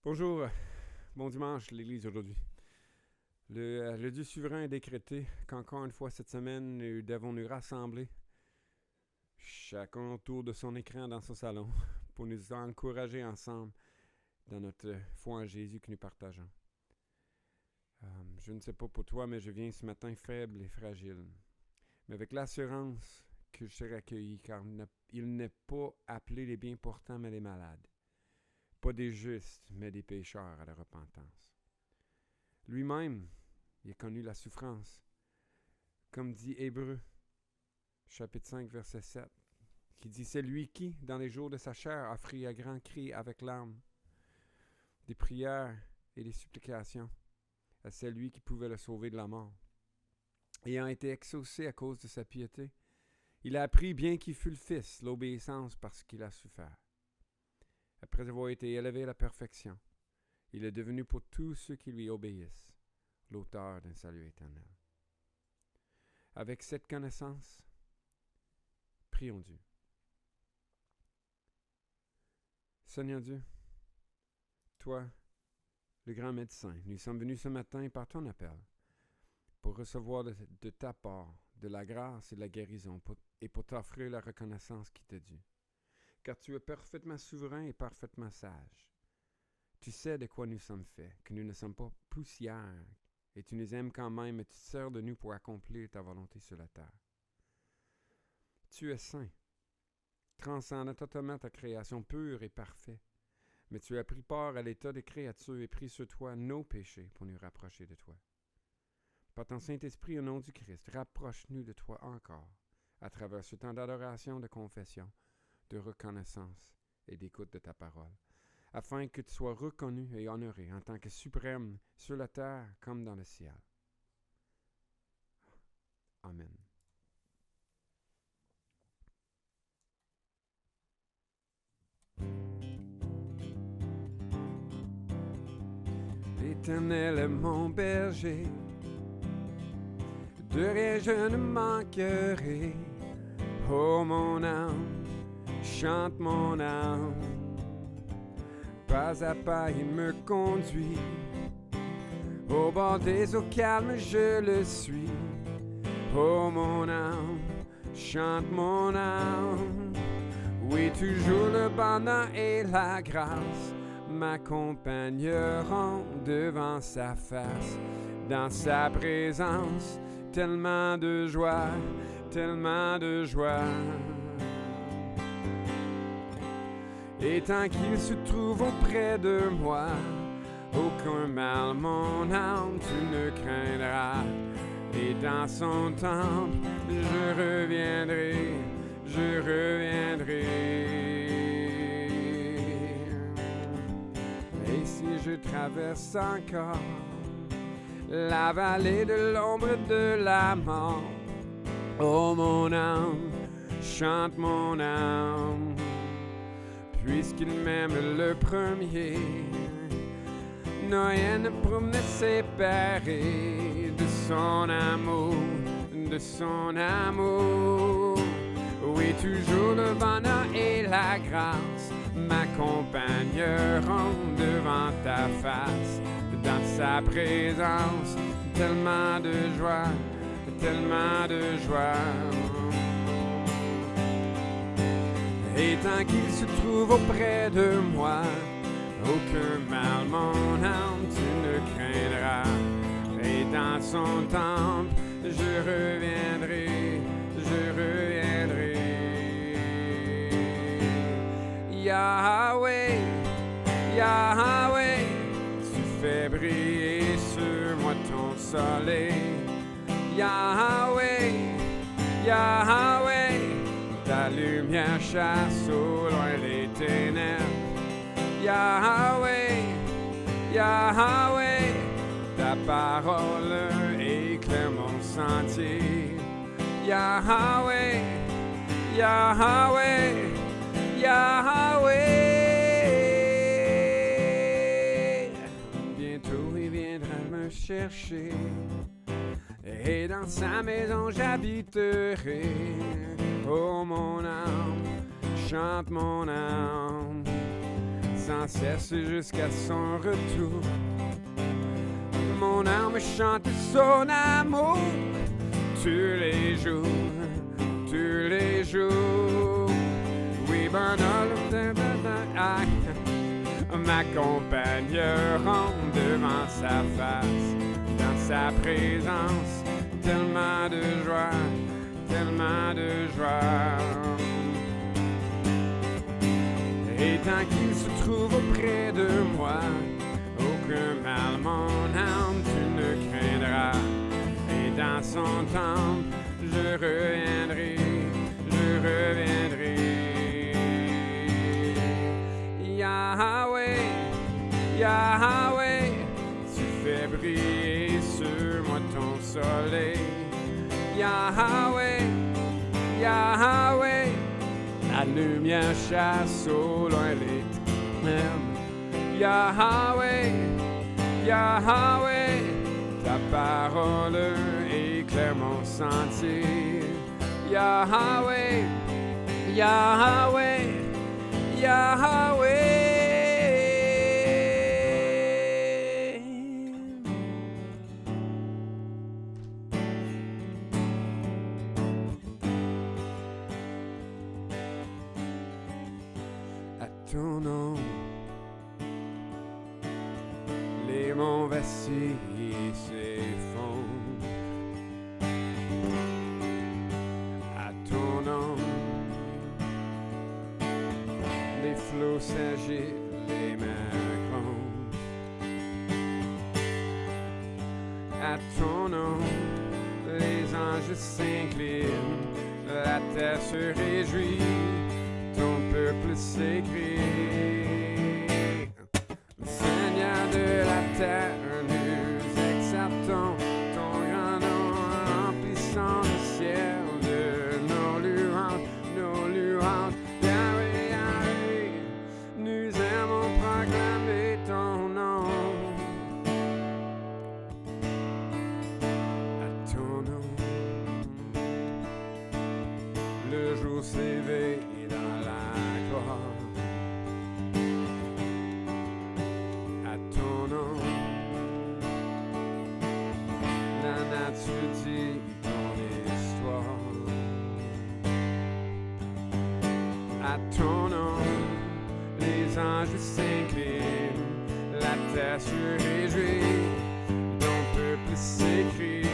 Bonjour, bon dimanche, l'Église aujourd'hui. Le Dieu souverain a décrété qu'encore une fois cette semaine, nous devons nous rassembler, chacun autour de son écran dans son salon, pour nous encourager ensemble dans notre foi en Jésus que nous partageons. Je ne sais pas pour toi, mais je viens ce matin faible et fragile, mais avec l'assurance que je serai accueilli, car il n'est pas appelé les bien portants, mais les malades. Pas des justes, mais des pécheurs à la repentance. Lui-même, il a connu la souffrance. Comme dit Hébreux, chapitre 5, verset 7, qui dit « C'est lui qui, dans les jours de sa chair, offrit à grands cris avec larmes, des prières et des supplications à celui qui pouvait le sauver de la mort. Ayant été exaucé à cause de sa piété, il a appris, bien qu'il fût le Fils, l'obéissance parce qu'il a souffert. Après avoir été élevé à la perfection, il est devenu pour tous ceux qui lui obéissent l'auteur d'un salut éternel. » Avec cette connaissance, prions Dieu. Seigneur Dieu, toi, le grand médecin, nous sommes venus ce matin par ton appel pour recevoir de ta part de la grâce et de la guérison et pour t'offrir la reconnaissance qui t'est due. Car tu es parfaitement souverain et parfaitement sage. Tu sais de quoi nous sommes faits, que nous ne sommes pas poussière, et tu nous aimes quand même, et tu te sers de nous pour accomplir ta volonté sur la terre. Tu es saint, transcendant totalement ta création pure et parfaite, mais tu as pris part à l'état des créatures et pris sur toi nos péchés pour nous rapprocher de toi. Par ton Saint-Esprit, au nom du Christ, rapproche-nous de toi encore, à travers ce temps d'adoration, de confession, de reconnaissance et d'écoute de ta parole, afin que tu sois reconnu et honoré en tant que suprême sur la terre comme dans le ciel. Amen. L'Éternel est mon berger, de rien je ne manquerai. Oh mon âme, chante mon âme, pas à pas il me conduit, au bord des eaux calmes je le suis. Oh mon âme, chante mon âme, oui toujours le bonheur et la grâce m'accompagneront devant sa face, dans sa présence, tellement de joie, tellement de joie. Et tant qu'il se trouve auprès de moi, aucun mal, mon âme, tu ne craindras. Et dans son temple, je reviendrai, je reviendrai. Et si je traverse encore la vallée de l'ombre de la mort, oh mon âme, chante mon âme, puisqu'il m'aime le premier, rien ne pourra me séparer de son amour, de son amour. Oui, toujours le bonheur et la grâce m'accompagneront devant ta face, dans sa présence, tellement de joie, tellement de joie. Et tant qu'il se trouve auprès de moi, aucun mal, mon âme, tu ne craindras. Et dans son temple, je reviendrai, je reviendrai. Yahweh, Yahweh, tu fais briller sur moi ton soleil. Yahweh, Yahweh, ta lumière chasse au loin les ténèbres. Yahweh, Yahweh, ta parole éclaire mon sentier. Yahweh, Yahweh, Yahweh. Bientôt il viendra me chercher, et dans sa maison j'habiterai. Oh mon âme, chante mon âme, sans cesse jusqu'à son retour. Mon âme chante son amour tous les jours, tous les jours. Oui, ben, m'accompagneront devant sa face, dans sa présence, tellement de joie, tellement de joie. Et tant qu'il se trouve auprès de moi, aucun mal, mon âme, tu ne craindras. Et dans son temple, je reviendrai, je reviendrai. Yahweh, Yahweh, tu fais briller sur moi ton soleil. Yahweh, Yahweh, la lumière chasse au loin les ténèbres. Yahweh, Yahweh, ta parole éclaire mon sentier. Yahweh, Yahweh, Yahweh. À ton nom, les monts vacillent et s'effondrent. À ton nom, les flots s'agitent, les mers grondent. À ton nom, les anges s'inclinent, la terre se réjouit, ton peuple s'écrie. Seigneur de la terre, nous exaltons ton grand nom, remplissant le ciel de nos louanges, nos louanges. Yahweh, Yahweh, nous aimons proclamer ton nom. À ton nom, le jour s'éveille dans la gloire. À ton nom, la nature dit ton histoire. À ton nom, les anges s'inclinent, la terre se réjouit, ton peuple s'écrie.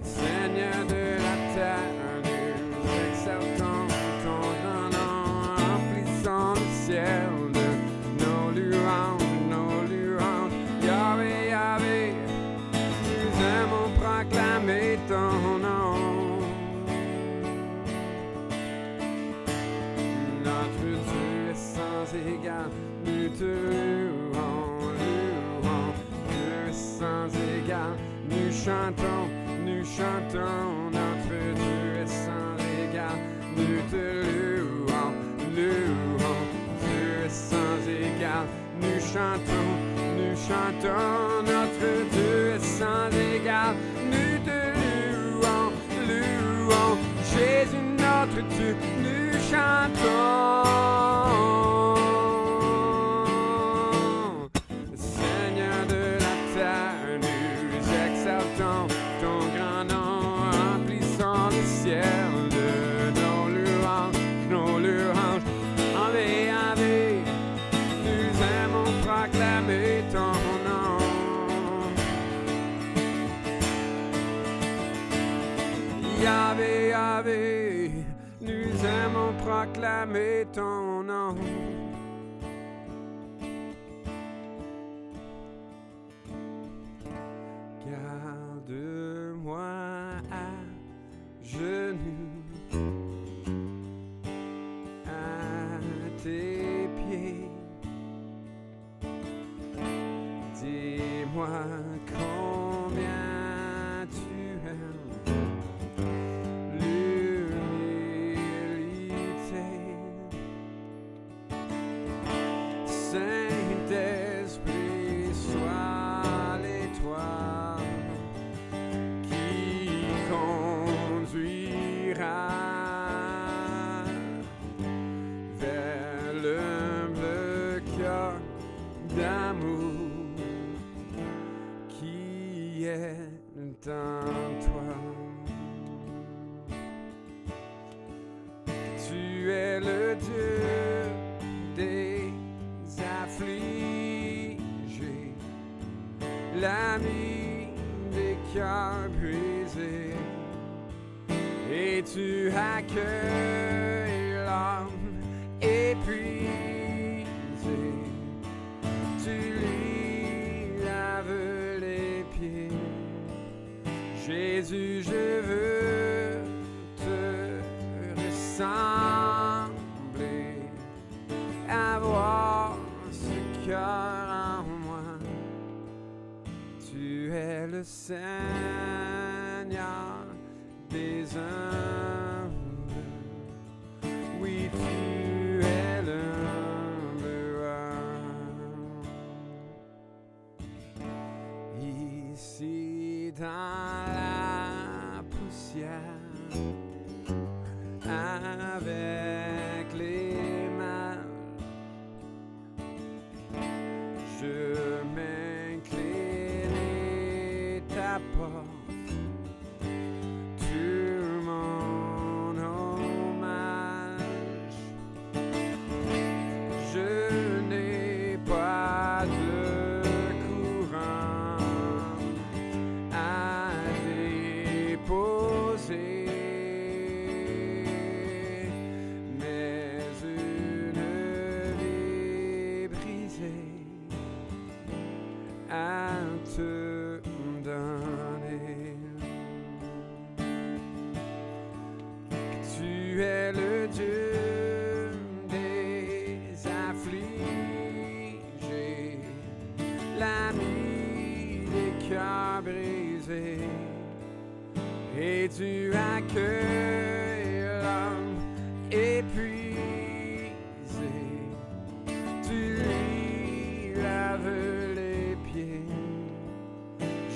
Seigneur de la terre, nous exaltons ton grand nom, remplissant le ciel de nos louanges, nos louanges. Yahweh, Yahweh, nous aimons proclamer ton nom. Notre Dieu est sans égal, nous te louons, louons. Dieu est sans égal, nous chantons, nous chantons. Notre Dieu est sans égal, nous te louons, louons. Dieu est sans égal, nous chantons, nous chantons. Notre Dieu est sans égal, nous te louons, louons. Jésus notre Dieu, nous chantons. Seigneur de la terre, nous exaltons ton grand nom, remplissant le ciel de nos louanges, nos louanges. Ave, Ave, nous aimons proclamer ton nom. Yahvé, Yahvé, nous aimons proclamer ton nom. Garde-moi à genoux, à tes pieds. Dis-moi combien tu aimes l'humilité. Saint-Esprit, sois l'étoile qui conduira vers le qui est en toi. Tu es le Dieu des affligés, l'ami des cœurs brisés, et tu accueilles l'âme épuisée. Tu lui laves les pieds. Jésus, je veux te ressembler, avoir ce cœur en moi. Tu es le Seigneur des humbles. Oui, tu es l'humble one. Ici dans la poussière, avec les mains, je m'incline et t'apporte tout mon hommage. Je n'ai pas de courant à déposer, mais une vie brisée à te donner. Tu es le Dieu des affligés, l'ami des cœurs brisés, et tu accueilles l'homme épuisé. Tu lui laves les pieds.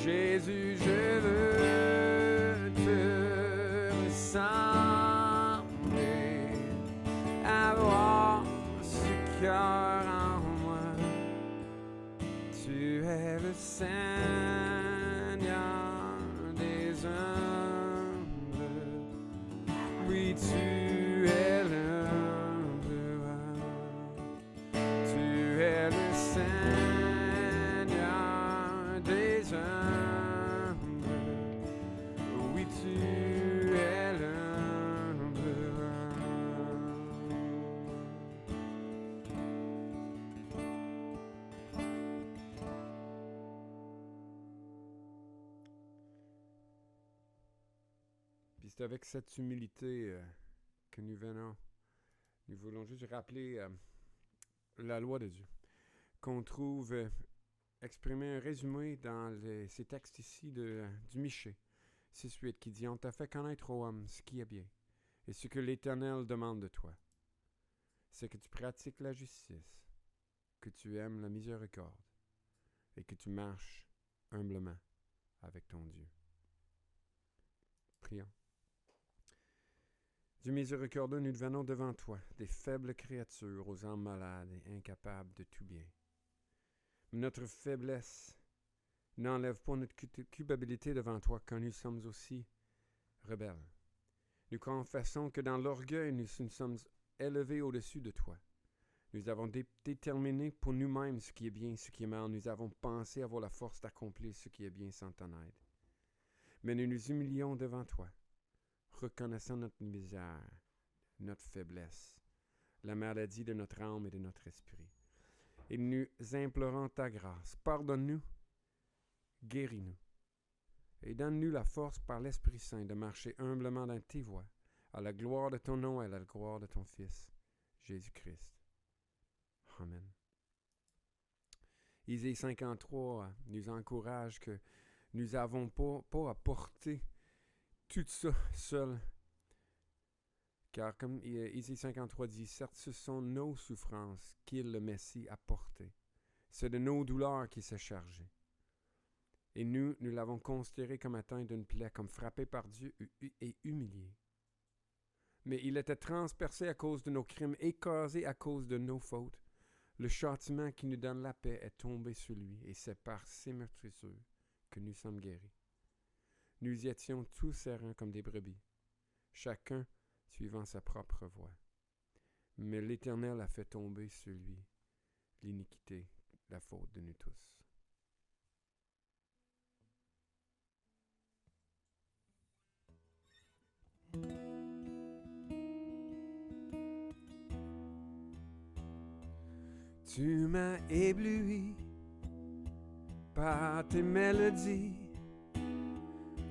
Jésus, je veux te ressembler, avoir ce cœur en moi. Tu es le Seigneur des humbles. Oui, tu es l'humble one. Tu es le Seigneur des humbles. Oui, tu es l'humble one. Puis c'est avec cette humilité que nous voulons juste rappeler la loi de Dieu, qu'on trouve exprimé un résumé dans ces textes ici du Michée 6-8 qui dit « On t'a fait connaître, ô homme, ce qui est bien, et ce que l'Éternel demande de toi, c'est que tu pratiques la justice, que tu aimes la miséricorde, et que tu marches humblement avec ton Dieu. » Prions. Dieu miséricordieux, nous venons devant toi, des faibles créatures aux âmes malades et incapables de tout bien. Notre faiblesse n'enlève pas notre culpabilité devant toi, quand nous sommes aussi rebelles. Nous confessons que dans l'orgueil, nous sommes élevés au-dessus de toi. Nous avons déterminé pour nous-mêmes ce qui est bien, ce qui est mal. Nous avons pensé avoir la force d'accomplir ce qui est bien sans ton aide. Mais nous nous humilions devant toi, reconnaissant notre misère, notre faiblesse, la maladie de notre âme et de notre esprit. Et nous implorons ta grâce. Pardonne-nous, guéris-nous, et donne-nous la force par l'Esprit Saint de marcher humblement dans tes voies, à la gloire de ton nom et à la gloire de ton Fils, Jésus-Christ. Amen. Isaïe 53 nous encourage que nous n'avons pas à porter tout ça seul. Car comme Isaïe 53 dit, certes ce sont nos souffrances qu'il, le Messie, a portées. C'est de nos douleurs qu'il s'est chargé. Et nous l'avons considéré comme atteint d'une plaie, comme frappé par Dieu et humilié. Mais il était transpercé à cause de nos crimes, écrasé à cause de nos fautes. Le châtiment qui nous donne la paix est tombé sur lui, et c'est par ses meurtrissures que nous sommes guéris. Nous y étions tous errants comme des brebis, chacun suivant sa propre voie. Mais l'Éternel a fait tomber sur lui l'iniquité, la faute de nous tous. Tu m'as ébloui par tes mélodies,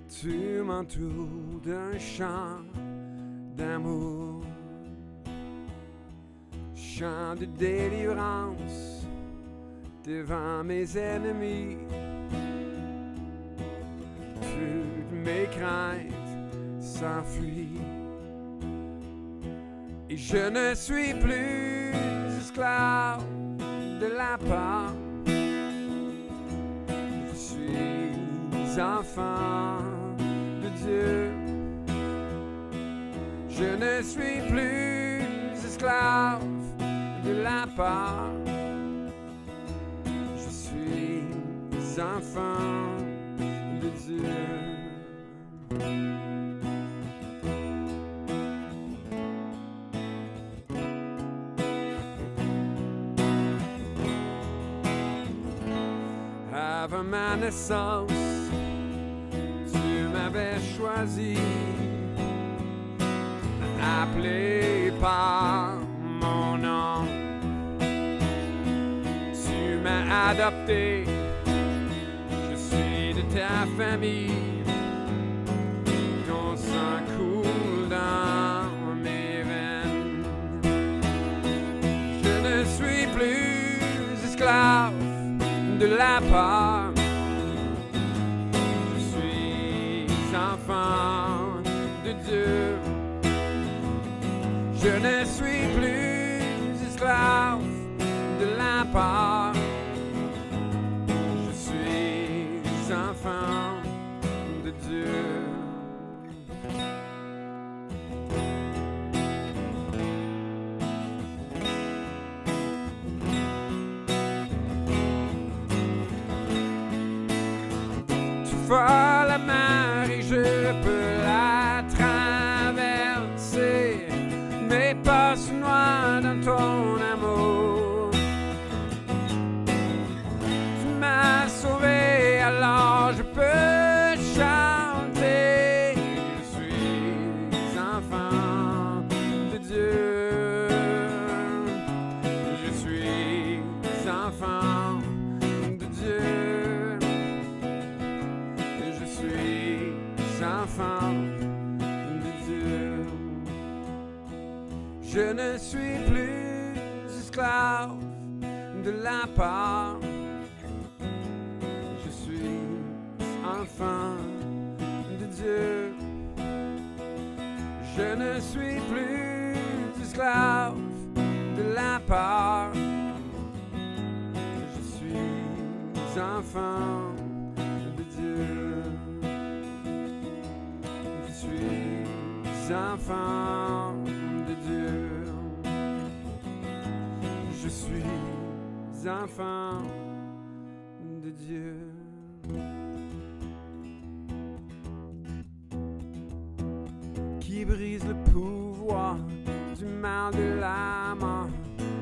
tu m'entoures d'un chant d'amour, chant de délivrance devant mes ennemis. Toutes mes craintes s'enfuient et je ne suis plus esclave de la peur. Je suis enfant de Dieu. Je ne suis plus esclave de la peur. Je suis enfant de Dieu. Avant ma naissance, tu m'avais choisi, appelé par mon nom. Tu m'as adopté, je suis de ta famille. Ton sang coule dans mes veines. Je ne suis plus esclave de la peur. Je suis enfant de Dieu. Je ne suis plus esclave de la peur. Je suis enfant de Dieu. La mer et je peux la traverser. Mes pas sont noirs dans ton amour. Tu m'as sauvé, alors je peux chanter. Je suis enfant de Dieu. Je suis enfant de Dieu. Enfant de Dieu. Je ne suis plus esclave de la peur. Je suis enfant de Dieu. Je ne suis plus esclave de la peur. Je suis enfant de Dieu. Enfant de Dieu. Je suis enfant de Dieu. Qui brise le pouvoir du mal de la mort,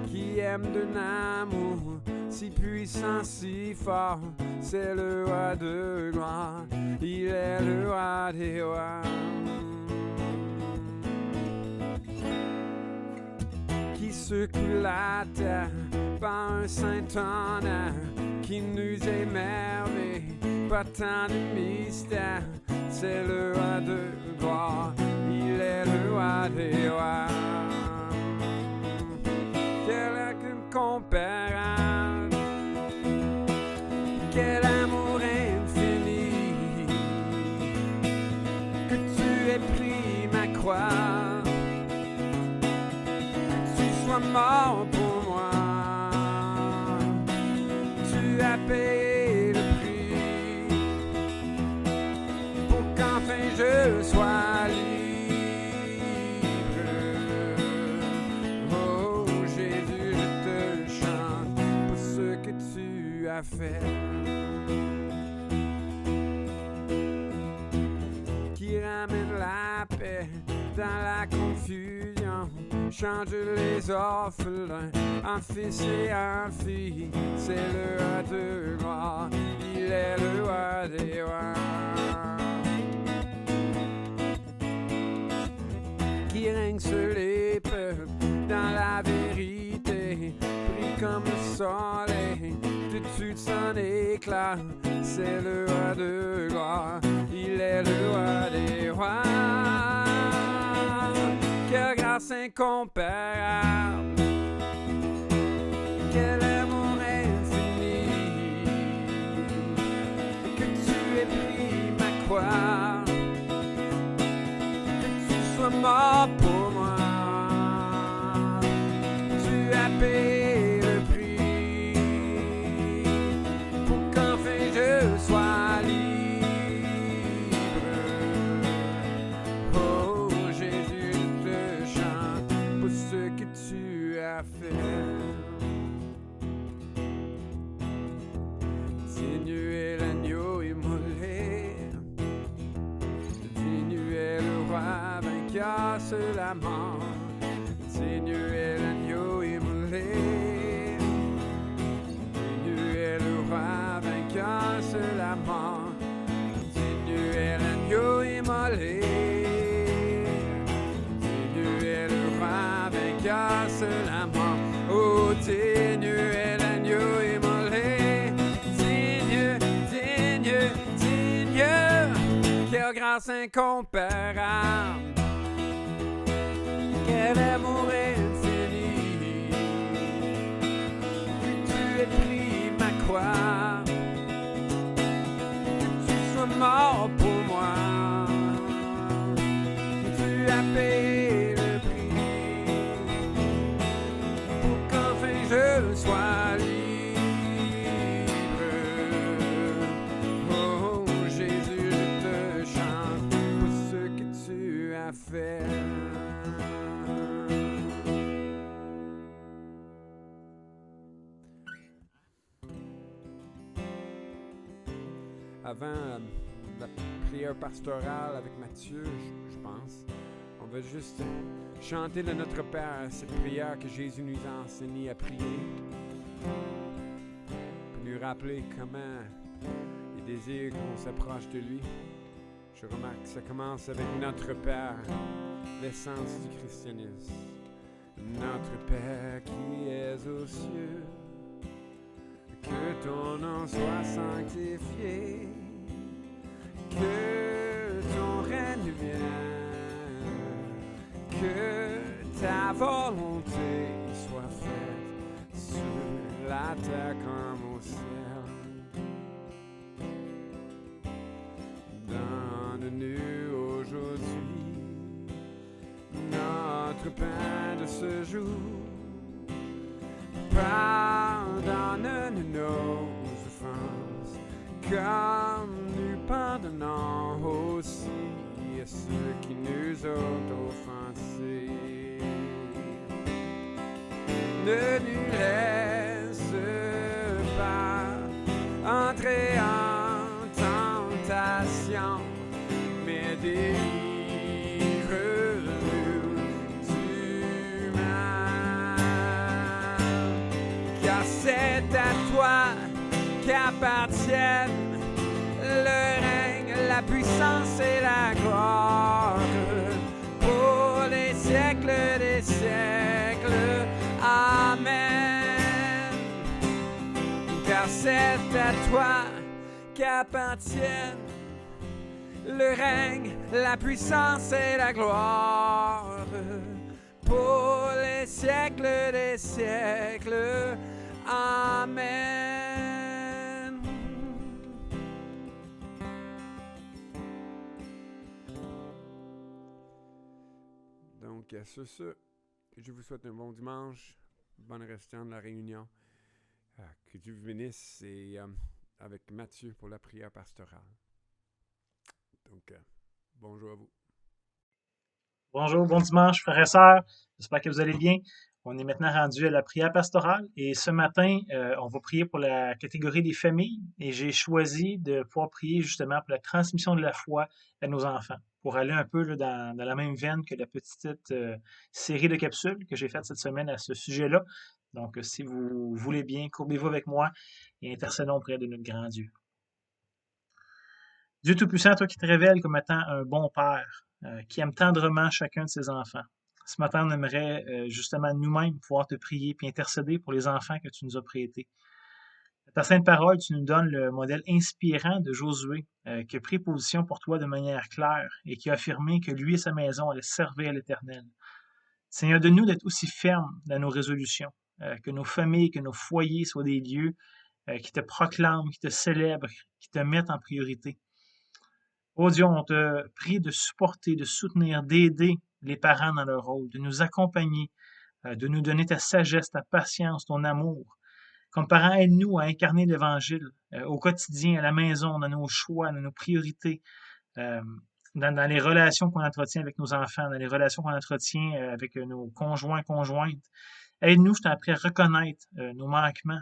qui aime d'un amour si puissant, si fort. C'est le roi de gloire, il est le roi des rois. Qui secoue la terre par un saint tonnerre, qui nous émerveille par tant de mystères. C'est le roi de gloire, il est le roi des rois. Quel incomparable, quel amour infini, que tu aies pris ma croix, que tu sois mort pour moi. Tu as payé le prix pour qu'enfin je sois libre. Oh Jésus, je te chante pour ce que tu as fait. dans la confusion, change les orphelins en fils et en filles. C'est le roi de gloire, il est le roi des rois. Qui règne sur les peuples dans la vérité, brille comme le soleil, de son éclat. C'est le roi de gloire, il est le roi des rois. Quelle grâce incomparable, quel amour infini, que tu aies pris ma croix, que tu sois mort pour moi. Tu as payé le prix pour qu'enfin je sois libre. Oh Jésus, je te chante pour ce que tu as fait. Digne est l'agneau immolé, digne est le roi vainqueur sur la mort. Digne est l'agneau immolé, digne est le roi vainqueur sur la mort. Digne est l'agneau immolé, digne est le roi vainqueur sur la mort. Oh, digne est l'agneau immolé, digne, digne, digne. Quelle grâce incomparable, quel amour infini, que tu aies pris ma croix, que tu sois mort pour moi. Tu as payé le prix pour qu'enfin je sois libre. Oh Jésus, je te chante pour ce que tu as fait. Avant la prière pastorale avec Mathieu, je pense, on va juste chanter le Notre Père, cette prière que Jésus nous a enseigné à prier, pour nous rappeler comment il désire qu'on s'approche de lui. Je remarque que ça commence avec Notre Père, l'essence du christianisme. Notre Père qui es aux cieux, que ton nom soit sanctifié, que ton règne vienne, que ta volonté soit faite sur la terre comme au ciel. Donne-nous aujourd'hui notre pain de ce jour. Pardonne-nous nos offenses, comme nous pardonnons aussi à ceux qui nous ont offensés. Ne nous laisse pas entrer en tentation, mais délivre-nous du mal. Car c'est à toi qu'appartiennent le règne, la puissance et la gloire pour les siècles des siècles. Amen. Car c'est à toi qu'appartiennent le règne, la puissance et la gloire pour les siècles des siècles. Amen. Donc, sur ce, je vous souhaite un bon dimanche, bonne restant de la réunion. Que Dieu vous bénisse et avec Mathieu pour la prière pastorale. Donc, bonjour à vous. Bonjour, bon dimanche, frères et sœurs. J'espère que vous allez bien. On est maintenant rendu à la prière pastorale et ce matin, on va prier pour la catégorie des familles et j'ai choisi de pouvoir prier justement pour la transmission de la foi à nos enfants. pour aller un peu là, dans la même veine que la petite série de capsules que j'ai faite cette semaine à ce sujet-là. Donc, si vous voulez bien, courbez-vous avec moi et intercédons auprès de notre grand Dieu. Dieu Tout-Puissant, toi qui te révèles comme étant un bon père, qui aime tendrement chacun de ses enfants. Ce matin, on aimerait justement nous-mêmes pouvoir te prier puis intercéder pour les enfants que tu nous as prêtés. Ta sainte parole, tu nous donnes le modèle inspirant de Josué, qui a pris position pour toi de manière claire et qui a affirmé que lui et sa maison allaient servir l'Éternel. Seigneur, de nous d'être aussi fermes dans nos résolutions, que nos familles, que nos foyers soient des lieux qui te proclament, qui te célèbrent, qui te mettent en priorité. Oh Dieu, on te prie de supporter, de soutenir, d'aider les parents dans leur rôle, de nous accompagner, de nous donner ta sagesse, ta patience, ton amour. Comme parents, aide-nous à incarner l'Évangile au quotidien, à la maison, dans nos choix, dans nos priorités, dans les relations qu'on entretient avec nos enfants, dans les relations qu'on entretient avec nos conjoints, conjointes. Aide-nous, je t'en prie, à reconnaître nos manquements,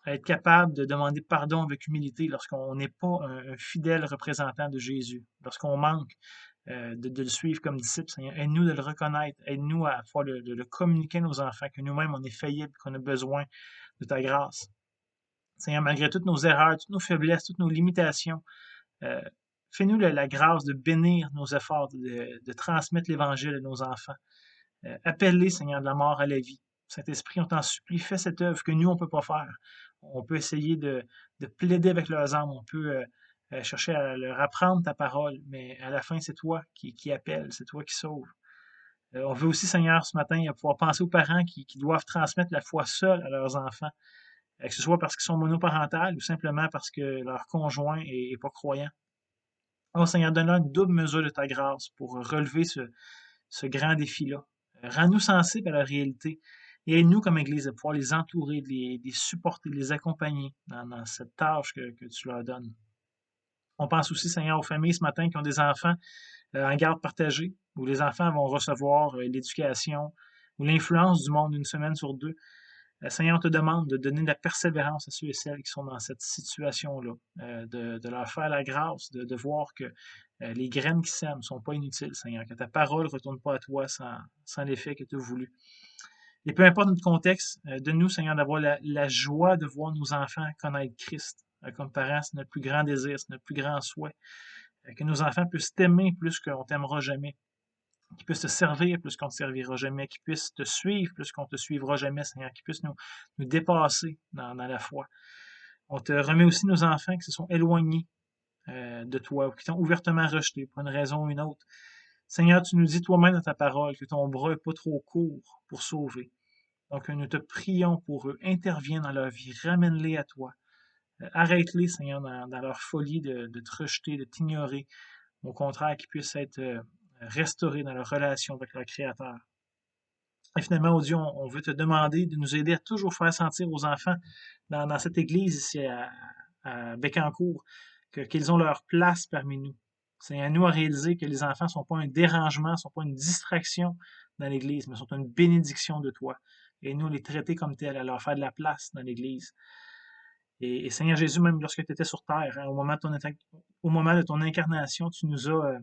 à être capable de demander pardon avec humilité lorsqu'on n'est pas un fidèle représentant de Jésus, lorsqu'on manque de le suivre comme disciple. Seigneur, aide-nous de le reconnaître, aide-nous à pouvoir de le communiquer à nos enfants, que nous-mêmes, on est faillibles, qu'on a besoin de ta grâce. Seigneur, malgré toutes nos erreurs, toutes nos faiblesses, toutes nos limitations, fais-nous la grâce de bénir nos efforts, de transmettre l'Évangile à nos enfants. Appelle-les, Seigneur, de la mort à la vie. Saint-Esprit, on t'en supplie, fais cette œuvre que nous, on ne peut pas faire. On peut essayer de plaider avec leurs âmes, on peut chercher à leur apprendre ta parole, mais à la fin, c'est toi qui appelles, c'est toi qui sauves. On veut aussi, Seigneur, ce matin, pouvoir penser aux parents qui doivent transmettre la foi seule à leurs enfants, que ce soit parce qu'ils sont monoparentales ou simplement parce que leur conjoint n'est pas croyant. Oh Seigneur, donne-leur une double mesure de ta grâce pour relever ce grand défi-là. Rends-nous sensibles à la réalité et aide-nous comme Église à pouvoir les entourer, de les supporter, de les accompagner dans cette tâche que tu leur donnes. On pense aussi, Seigneur, aux familles ce matin qui ont des enfants en garde partagée, où les enfants vont recevoir l'éducation ou l'influence du monde une semaine sur deux. Seigneur, on te demande de donner de la persévérance à ceux et celles qui sont dans cette situation-là, de leur faire la grâce, de voir que les graines qui sèment ne sont pas inutiles, Seigneur, que ta parole ne retourne pas à toi sans l'effet que tu as voulu. Et peu importe notre contexte, donne-nous, Seigneur, d'avoir la joie de voir nos enfants connaître Christ. Comme parents, c'est notre plus grand désir, c'est notre plus grand souhait. Que nos enfants puissent t'aimer plus qu'on t'aimera jamais. Qu'ils puissent te servir plus qu'on ne te servira jamais, qu'ils puissent te suivre plus qu'on ne te suivra jamais, Seigneur, qu'ils puissent nous dépasser dans la foi. On te remet aussi nos enfants qui se sont éloignés de toi, ou qui t'ont ouvertement rejeté pour une raison ou une autre. Seigneur, tu nous dis toi-même dans ta parole que ton bras n'est pas trop court pour sauver. Donc, nous te prions pour eux. Interviens dans leur vie. Ramène-les à toi. Arrête-les, Seigneur, dans leur folie de te rejeter, de t'ignorer. Au contraire, qu'ils puissent être restaurés dans leur relation avec leur Créateur. Et finalement, oh Dieu, on veut te demander de nous aider à toujours faire sentir aux enfants dans cette église ici à Bécancour qu'ils ont leur place parmi nous. C'est à nous à réaliser que les enfants ne sont pas un dérangement, ne sont pas une distraction dans l'église, mais sont une bénédiction de toi. Et nous, les traiter comme tels, à leur faire de la place dans l'église. Et Seigneur Jésus, même lorsque tu étais sur terre, hein, au moment de ton incarnation, tu nous as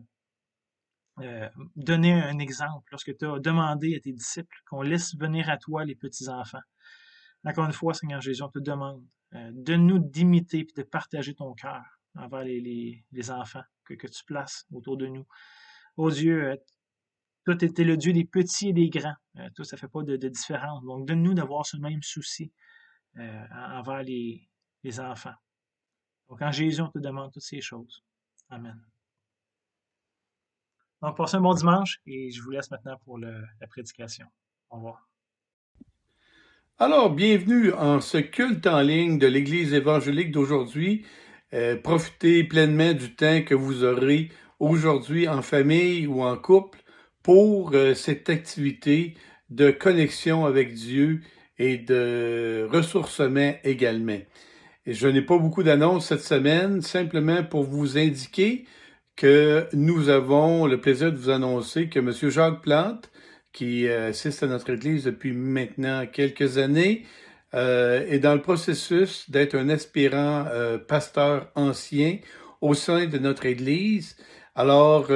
donné un exemple lorsque tu as demandé à tes disciples qu'on laisse venir à toi les petits-enfants. Encore une fois, Seigneur Jésus, on te demande de nous d'imiter et de partager ton cœur envers les enfants que tu places autour de nous. Oh Dieu, toi, tu es le Dieu des petits et des grands. Toi, ça ne fait pas de différence. Donc, donne-nous d'avoir ce même souci envers les enfants. Donc, en Jésus, on te demande toutes ces choses. Amen. Donc, passez un bon dimanche et je vous laisse maintenant pour la prédication. Au revoir. Alors, bienvenue en ce culte en ligne de l'Église évangélique d'aujourd'hui. Profitez pleinement du temps que vous aurez aujourd'hui en famille ou en couple pour cette activité de connexion avec Dieu et de ressourcement également. Et je n'ai pas beaucoup d'annonces cette semaine, simplement pour vous indiquer que nous avons le plaisir de vous annoncer que M. Jacques Plante, qui assiste à notre Église depuis maintenant quelques années, est dans le processus d'être un aspirant pasteur ancien au sein de notre Église. Alors,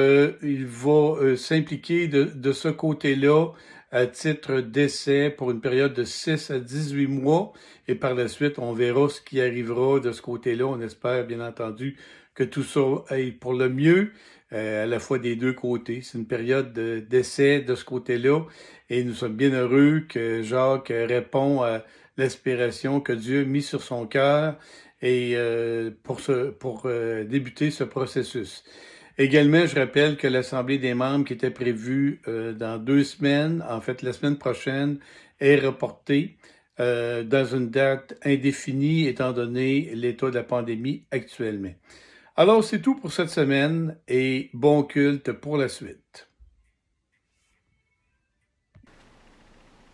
il va s'impliquer de ce côté-là à titre d'essai pour une période de 6 à 18 mois. Et par la suite, on verra ce qui arrivera de ce côté-là. On espère, bien entendu, que tout ça aille pour le mieux, à la fois des deux côtés. C'est une période d'essai de ce côté-là. Et nous sommes bien heureux que Jacques répond à l'aspiration que Dieu a mis sur son cœur et pour débuter ce processus. Également, je rappelle que l'Assemblée des membres qui était prévue dans 2 semaines, en fait la semaine prochaine, est reportée dans une date indéfinie étant donné l'état de la pandémie actuellement. Alors, c'est tout pour cette semaine et bon culte pour la suite.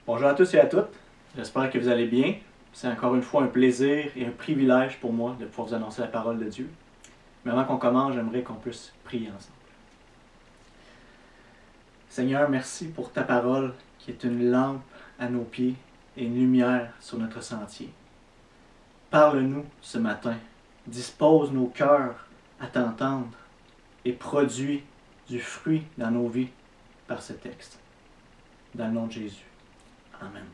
Bonjour à tous et à toutes, j'espère que vous allez bien. C'est encore une fois un plaisir et un privilège pour moi de pouvoir vous annoncer la parole de Dieu. Mais avant qu'on commence, j'aimerais qu'on puisse prier ensemble. Seigneur, merci pour ta parole qui est une lampe à nos pieds et une lumière sur notre sentier. Parle-nous ce matin, dispose nos cœurs à t'entendre et produis du fruit dans nos vies par ce texte. Dans le nom de Jésus. Amen.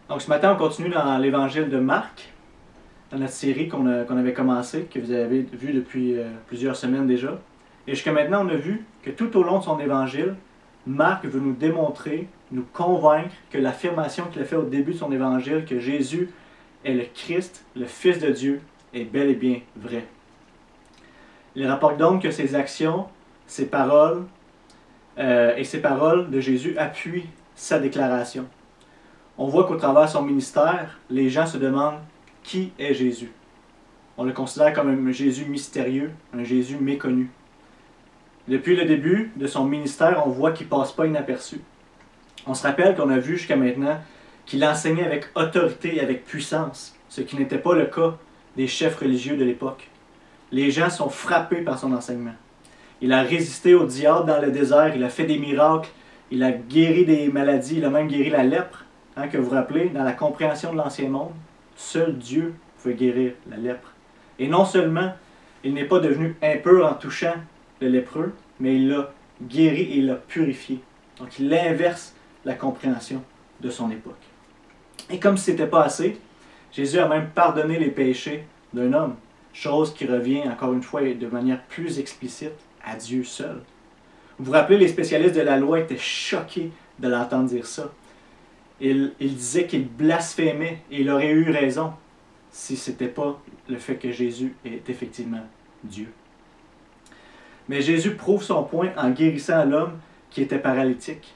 Donc ce matin, on continue dans l'évangile de Marc, dans notre série qu'on avait commencé, que vous avez vu depuis plusieurs semaines déjà. Et jusqu'à maintenant, on a vu que tout au long de son évangile, Marc veut nous démontrer, nous convaincre que l'affirmation qu'il a faite au début de son évangile, que Jésus est le Christ, le Fils de Dieu, est bel et bien vrai. Il rapporte donc que ses actions, ses paroles et ses paroles de Jésus appuient sa déclaration. On voit qu'au travers de son ministère, les gens se demandent qui est Jésus. On le considère comme un Jésus mystérieux, un Jésus méconnu. Depuis le début de son ministère, on voit qu'il ne passe pas inaperçu. On se rappelle qu'on a vu jusqu'à maintenant qu'il enseignait avec autorité et avec puissance, ce qui n'était pas le cas des chefs religieux de l'époque. Les gens sont frappés par son enseignement. Il a résisté au diable dans le désert, il a fait des miracles, il a guéri des maladies, il a même guéri la lèpre, que vous vous rappelez, dans la compréhension de l'Ancien Monde. Seul Dieu pouvait guérir la lèpre. Et non seulement, il n'est pas devenu impur en touchant le lépreux, mais il l'a guéri et il l'a purifié. Donc il inverse la compréhension de son époque. Et comme si ce n'était pas assez, Jésus a même pardonné les péchés d'un homme, chose qui revient encore une fois de manière plus explicite à Dieu seul. Vous vous rappelez, les spécialistes de la loi étaient choqués de l'entendre dire ça. Il disait qu'il blasphémait et il aurait eu raison si ce n'était pas le fait que Jésus est effectivement Dieu. Mais Jésus prouve son point en guérissant l'homme qui était paralytique.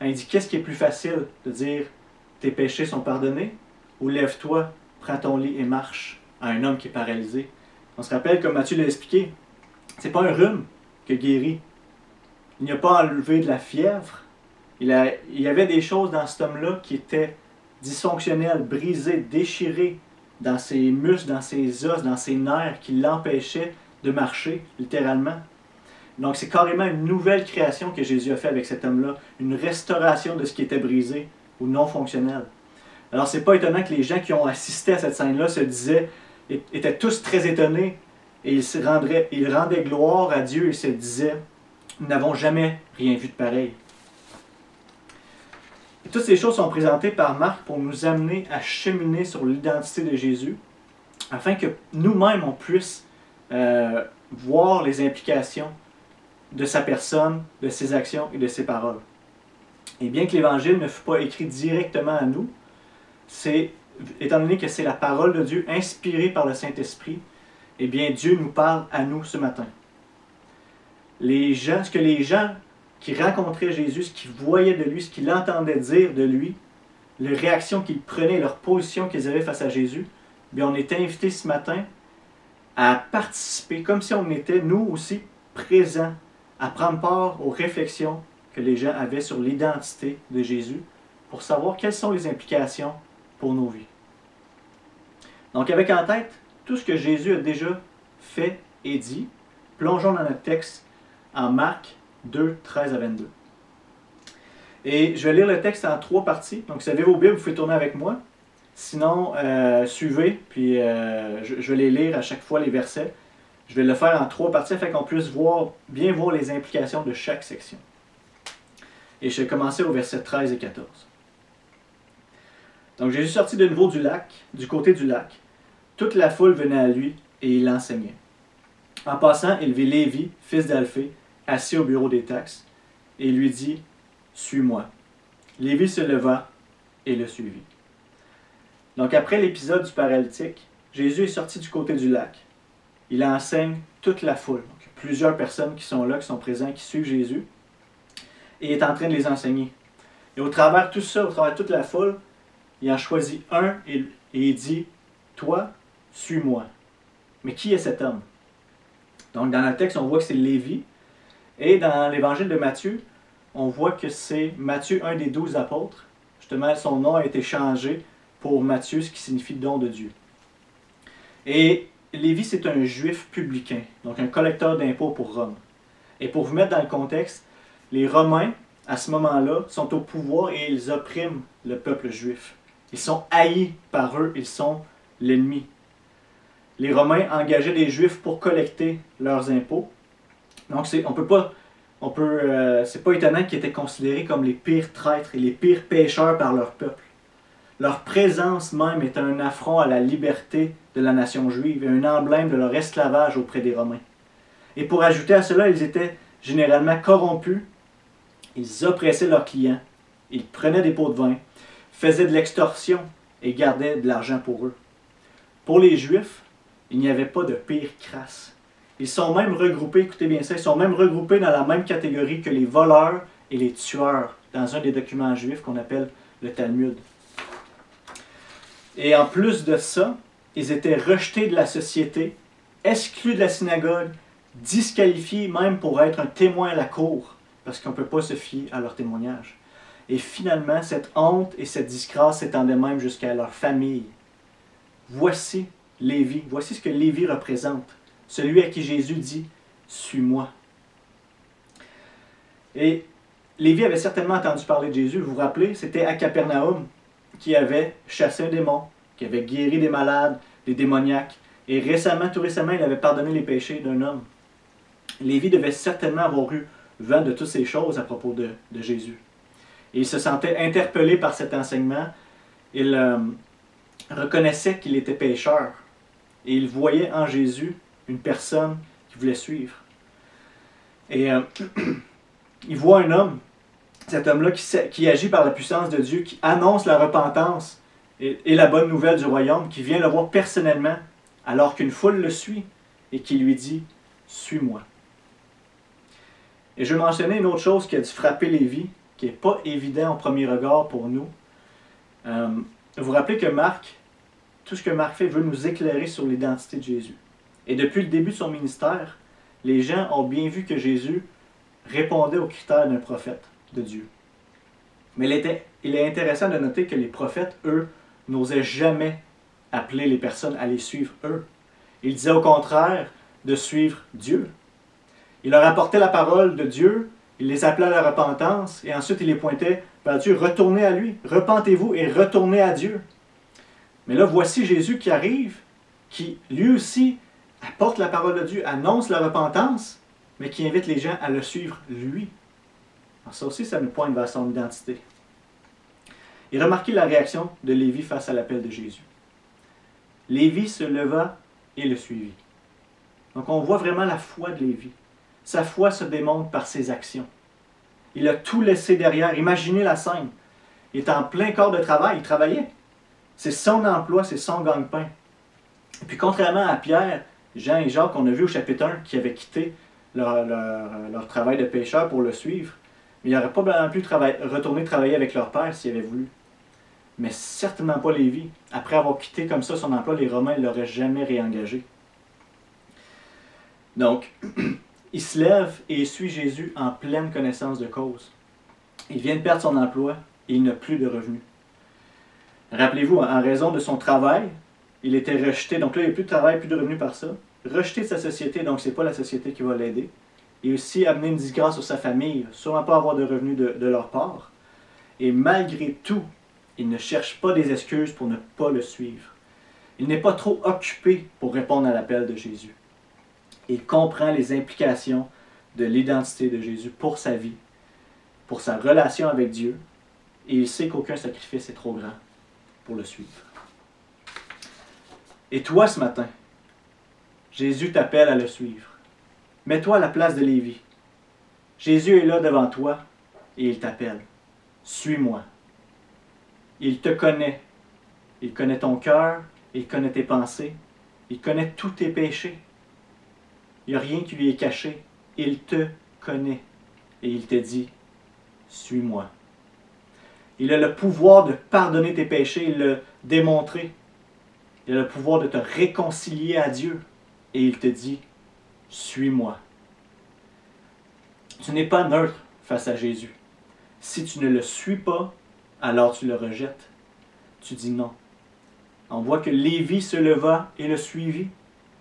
Il dit, qu'est-ce qui est plus facile de dire « tes péchés sont pardonnés » ou « lève-toi, prends ton lit et marche » à un homme qui est paralysé. On se rappelle, comme Matthieu l'a expliqué, c'est pas un rhume que guérit. Il n'a pas enlevé de la fièvre. Il y avait des choses dans cet homme-là qui étaient dysfonctionnelles, brisées, déchirées dans ses muscles, dans ses os, dans ses nerfs, qui l'empêchaient de marcher, littéralement. Donc c'est carrément une nouvelle création que Jésus a fait avec cet homme-là, une restauration de ce qui était brisé ou non fonctionnel. Alors c'est pas étonnant que les gens qui ont assisté à cette scène-là étaient tous très étonnés et ils rendaient gloire à Dieu et se disaient « Nous n'avons jamais rien vu de pareil ». Toutes ces choses sont présentées par Marc pour nous amener à cheminer sur l'identité de Jésus, afin que nous-mêmes on puisse voir les implications de sa personne, de ses actions et de ses paroles. Et bien que l'Évangile ne fut pas écrit directement à nous, étant donné que c'est la parole de Dieu inspirée par le Saint-Esprit, eh bien Dieu nous parle à nous ce matin. Ce que les gens qui rencontraient Jésus, ce qu'ils voyaient de lui, ce qu'ils entendaient dire de lui, les réactions qu'ils prenaient, leur position qu'ils avaient face à Jésus, bien on est invités ce matin à participer, comme si on était nous aussi présents, à prendre part aux réflexions que les gens avaient sur l'identité de Jésus pour savoir quelles sont les implications pour nos vies. Donc avec en tête tout ce que Jésus a déjà fait et dit, plongeons dans notre texte en Marc 2, 13 à 22. Et je vais lire le texte en 3 parties. Donc si vous avez vos Bibles, vous pouvez tourner avec moi. Sinon, suivez, puis je vais les lire à chaque fois les versets. Je vais le faire en 3 parties afin qu'on puisse bien voir les implications de chaque section. Et je vais commencer au verset 13 et 14. Donc Jésus sortit de nouveau du côté du lac. Toute la foule venait à lui et il enseignait. En passant, il vit Lévi, fils d'Alphée, assis au bureau des taxes, et lui dit « Suis-moi ». Lévi se leva et le suivit. Donc après l'épisode du paralytique, Jésus est sorti du côté du lac. Il enseigne toute la foule. Donc, plusieurs personnes qui sont là, qui sont présentes, qui suivent Jésus, et il est en train de les enseigner. Et au travers de tout ça, au travers de toute la foule, il en choisit un et il dit « Toi, suis-moi ». Mais qui est cet homme? Donc dans le texte, on voit que c'est Lévi. Et dans l'évangile de Matthieu, on voit que c'est Matthieu, un des 12 apôtres. Justement, son nom a été changé pour Matthieu, ce qui signifie don de Dieu. Et Lévi, c'est un juif publicain, donc un collecteur d'impôts pour Rome. Et pour vous mettre dans le contexte, les Romains, à ce moment-là, sont au pouvoir et ils oppriment le peuple juif. Ils sont haïs par eux, ils sont l'ennemi. Les Romains engageaient des Juifs pour collecter leurs impôts. Donc, c'est pas étonnant qu'ils étaient considérés comme les pires traîtres et les pires pécheurs par leur peuple. Leur présence même est un affront à la liberté de la nation juive et un emblème de leur esclavage auprès des Romains. Et pour ajouter à cela, ils étaient généralement corrompus, ils oppressaient leurs clients, ils prenaient des pots de vin, faisaient de l'extorsion et gardaient de l'argent pour eux. Pour les Juifs, il n'y avait pas de pire crasse. Ils sont même regroupés, écoutez bien ça, ils sont même regroupés dans la même catégorie que les voleurs et les tueurs dans un des documents juifs qu'on appelle le Talmud. Et en plus de ça, ils étaient rejetés de la société, exclus de la synagogue, disqualifiés même pour être un témoin à la cour, parce qu'on ne peut pas se fier à leur témoignage. Et finalement, cette honte et cette disgrâce s'étendaient même jusqu'à leur famille. Voici Lévi, voici ce que Lévi représente, celui à qui Jésus dit « Suis-moi ». Et Lévi avait certainement entendu parler de Jésus, vous vous rappelez, c'était à Capernaum qui avait chassé un démon, qui avait guéri des malades, des démoniaques, et tout récemment, il avait pardonné les péchés d'un homme. Lévi devait certainement avoir eu vent de toutes ces choses à propos de Jésus. Et il se sentait interpellé par cet enseignement. Il reconnaissait qu'il était pécheur. Et il voyait en Jésus une personne qui voulait suivre. Et il voit un homme, cet homme-là qui agit par la puissance de Dieu, qui annonce la repentance et la bonne nouvelle du royaume, qui vient le voir personnellement, alors qu'une foule le suit et qui lui dit « Suis-moi ». Et je vais mentionner une autre chose qui a dû frapper Lévi, qui n'est pas évident au premier regard pour nous. Vous vous rappelez que tout ce que Marc fait veut nous éclairer sur l'identité de Jésus. Et depuis le début de son ministère, les gens ont bien vu que Jésus répondait aux critères d'un prophète de Dieu. Mais il est intéressant de noter que les prophètes, eux, n'osaient jamais appeler les personnes à les suivre, eux. Ils disaient au contraire de suivre Dieu. Il leur apportait la parole de Dieu, il les appelait à la repentance, et ensuite il les pointait vers Dieu, retournez à lui, repentez-vous et retournez à Dieu. Mais là, voici Jésus qui arrive, qui lui aussi apporte la parole de Dieu, annonce la repentance, mais qui invite les gens à le suivre, lui. Alors ça aussi, ça nous pointe vers son identité. Et remarquez la réaction de Lévi face à l'appel de Jésus. Lévi se leva et le suivit. Donc on voit vraiment la foi de Lévi. Sa foi se démontre par ses actions. Il a tout laissé derrière. Imaginez la scène. Il est en plein corps de travail, il travaillait. C'est son emploi, c'est son gagne-pain. Et puis contrairement à Pierre, Jean et Jacques, qu'on a vu au chapitre 1, qui avaient quitté leur travail de pêcheur pour le suivre, mais ils n'auraient pas pu retourner travailler avec leur père s'ils avaient voulu. Mais certainement pas Lévi. Après avoir quitté comme ça son emploi, les Romains ne l'auraient jamais réengagé. Donc, il se lève et suit Jésus en pleine connaissance de cause. Il vient de perdre son emploi et il n'a plus de revenus. Rappelez-vous, en raison de son travail, il était rejeté. Donc là, il n'y a plus de travail, plus de revenus par ça. Rejeté de sa société, donc ce n'est pas la société qui va l'aider. Et aussi amener une disgrâce sur sa famille, sûrement pas avoir de revenus de leur part. Et malgré tout, il ne cherche pas des excuses pour ne pas le suivre. Il n'est pas trop occupé pour répondre à l'appel de Jésus. Il comprend les implications de l'identité de Jésus pour sa vie, pour sa relation avec Dieu, et il sait qu'aucun sacrifice est trop grand pour le suivre. Et toi, ce matin, Jésus t'appelle à le suivre. Mets-toi à la place de Lévi. Jésus est là devant toi et il t'appelle. Suis-moi. Il te connaît. Il connaît ton cœur, il connaît tes pensées, il connaît tous tes péchés. Il n'y a rien qui lui est caché. Il te connaît et il te dit, suis-moi. Il a le pouvoir de pardonner tes péchés, il l'a démontré. Il a le pouvoir de te réconcilier à Dieu et il te dit, suis-moi. Tu n'es pas neutre face à Jésus. Si tu ne le suis pas, alors tu le rejettes. Tu dis non. On voit que Lévi se leva et le suivit.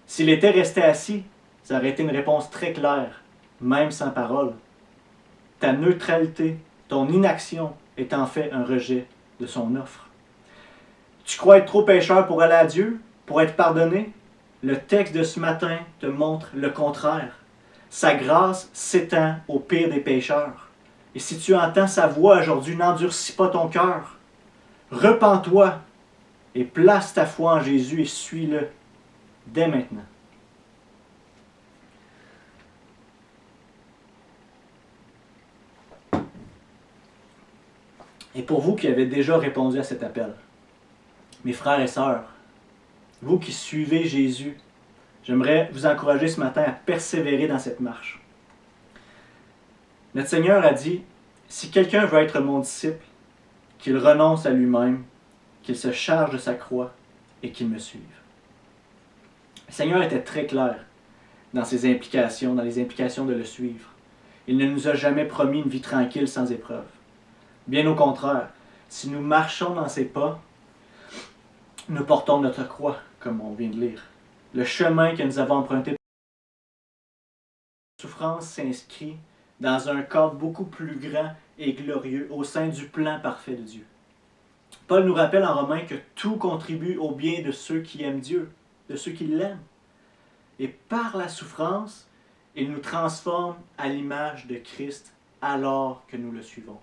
S'il était resté assis, ça aurait été une réponse très claire, même sans parole. Ta neutralité, ton inaction est en fait un rejet de son offre. Tu crois être trop pécheur pour aller à Dieu, pour être pardonné? Le texte de ce matin te montre le contraire. Sa grâce s'étend au pire des pécheurs. Et si tu entends sa voix aujourd'hui, n'endurcis pas ton cœur. Repens-toi et place ta foi en Jésus et suis-le dès maintenant. Et pour vous qui avez déjà répondu à cet appel, mes frères et sœurs, vous qui suivez Jésus, j'aimerais vous encourager ce matin à persévérer dans cette marche. Notre Seigneur a dit, si quelqu'un veut être mon disciple, qu'il renonce à lui-même, qu'il se charge de sa croix et qu'il me suive. Le Seigneur était très clair dans ses implications, dans les implications de le suivre. Il ne nous a jamais promis une vie tranquille sans épreuve. Bien au contraire, si nous marchons dans ses pas, nous portons notre croix, comme on vient de lire. Le chemin que nous avons emprunté, la souffrance s'inscrit dans un cadre beaucoup plus grand et glorieux au sein du plan parfait de Dieu. Paul nous rappelle en Romains que tout contribue au bien de ceux qui aiment Dieu, de ceux qui l'aiment. Et par la souffrance, il nous transforme à l'image de Christ alors que nous le suivons.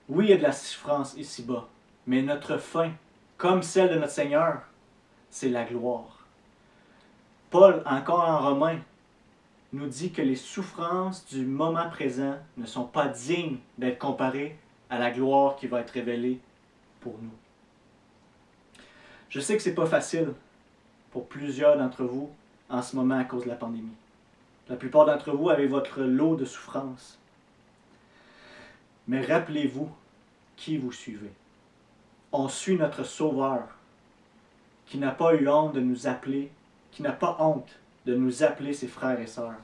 Oui, il y a de la souffrance ici-bas, mais notre fin, comme celle de notre Seigneur, c'est la gloire. Paul, encore en Romains, nous dit que les souffrances du moment présent ne sont pas dignes d'être comparées à la gloire qui va être révélée pour nous. Je sais que ce n'est pas facile pour plusieurs d'entre vous en ce moment à cause de la pandémie. La plupart d'entre vous avez votre lot de souffrances. Mais rappelez-vous qui vous suivez. On suit notre Sauveur qui n'a pas eu honte de nous appeler, qui n'a pas honte de nous appeler ses frères et sœurs.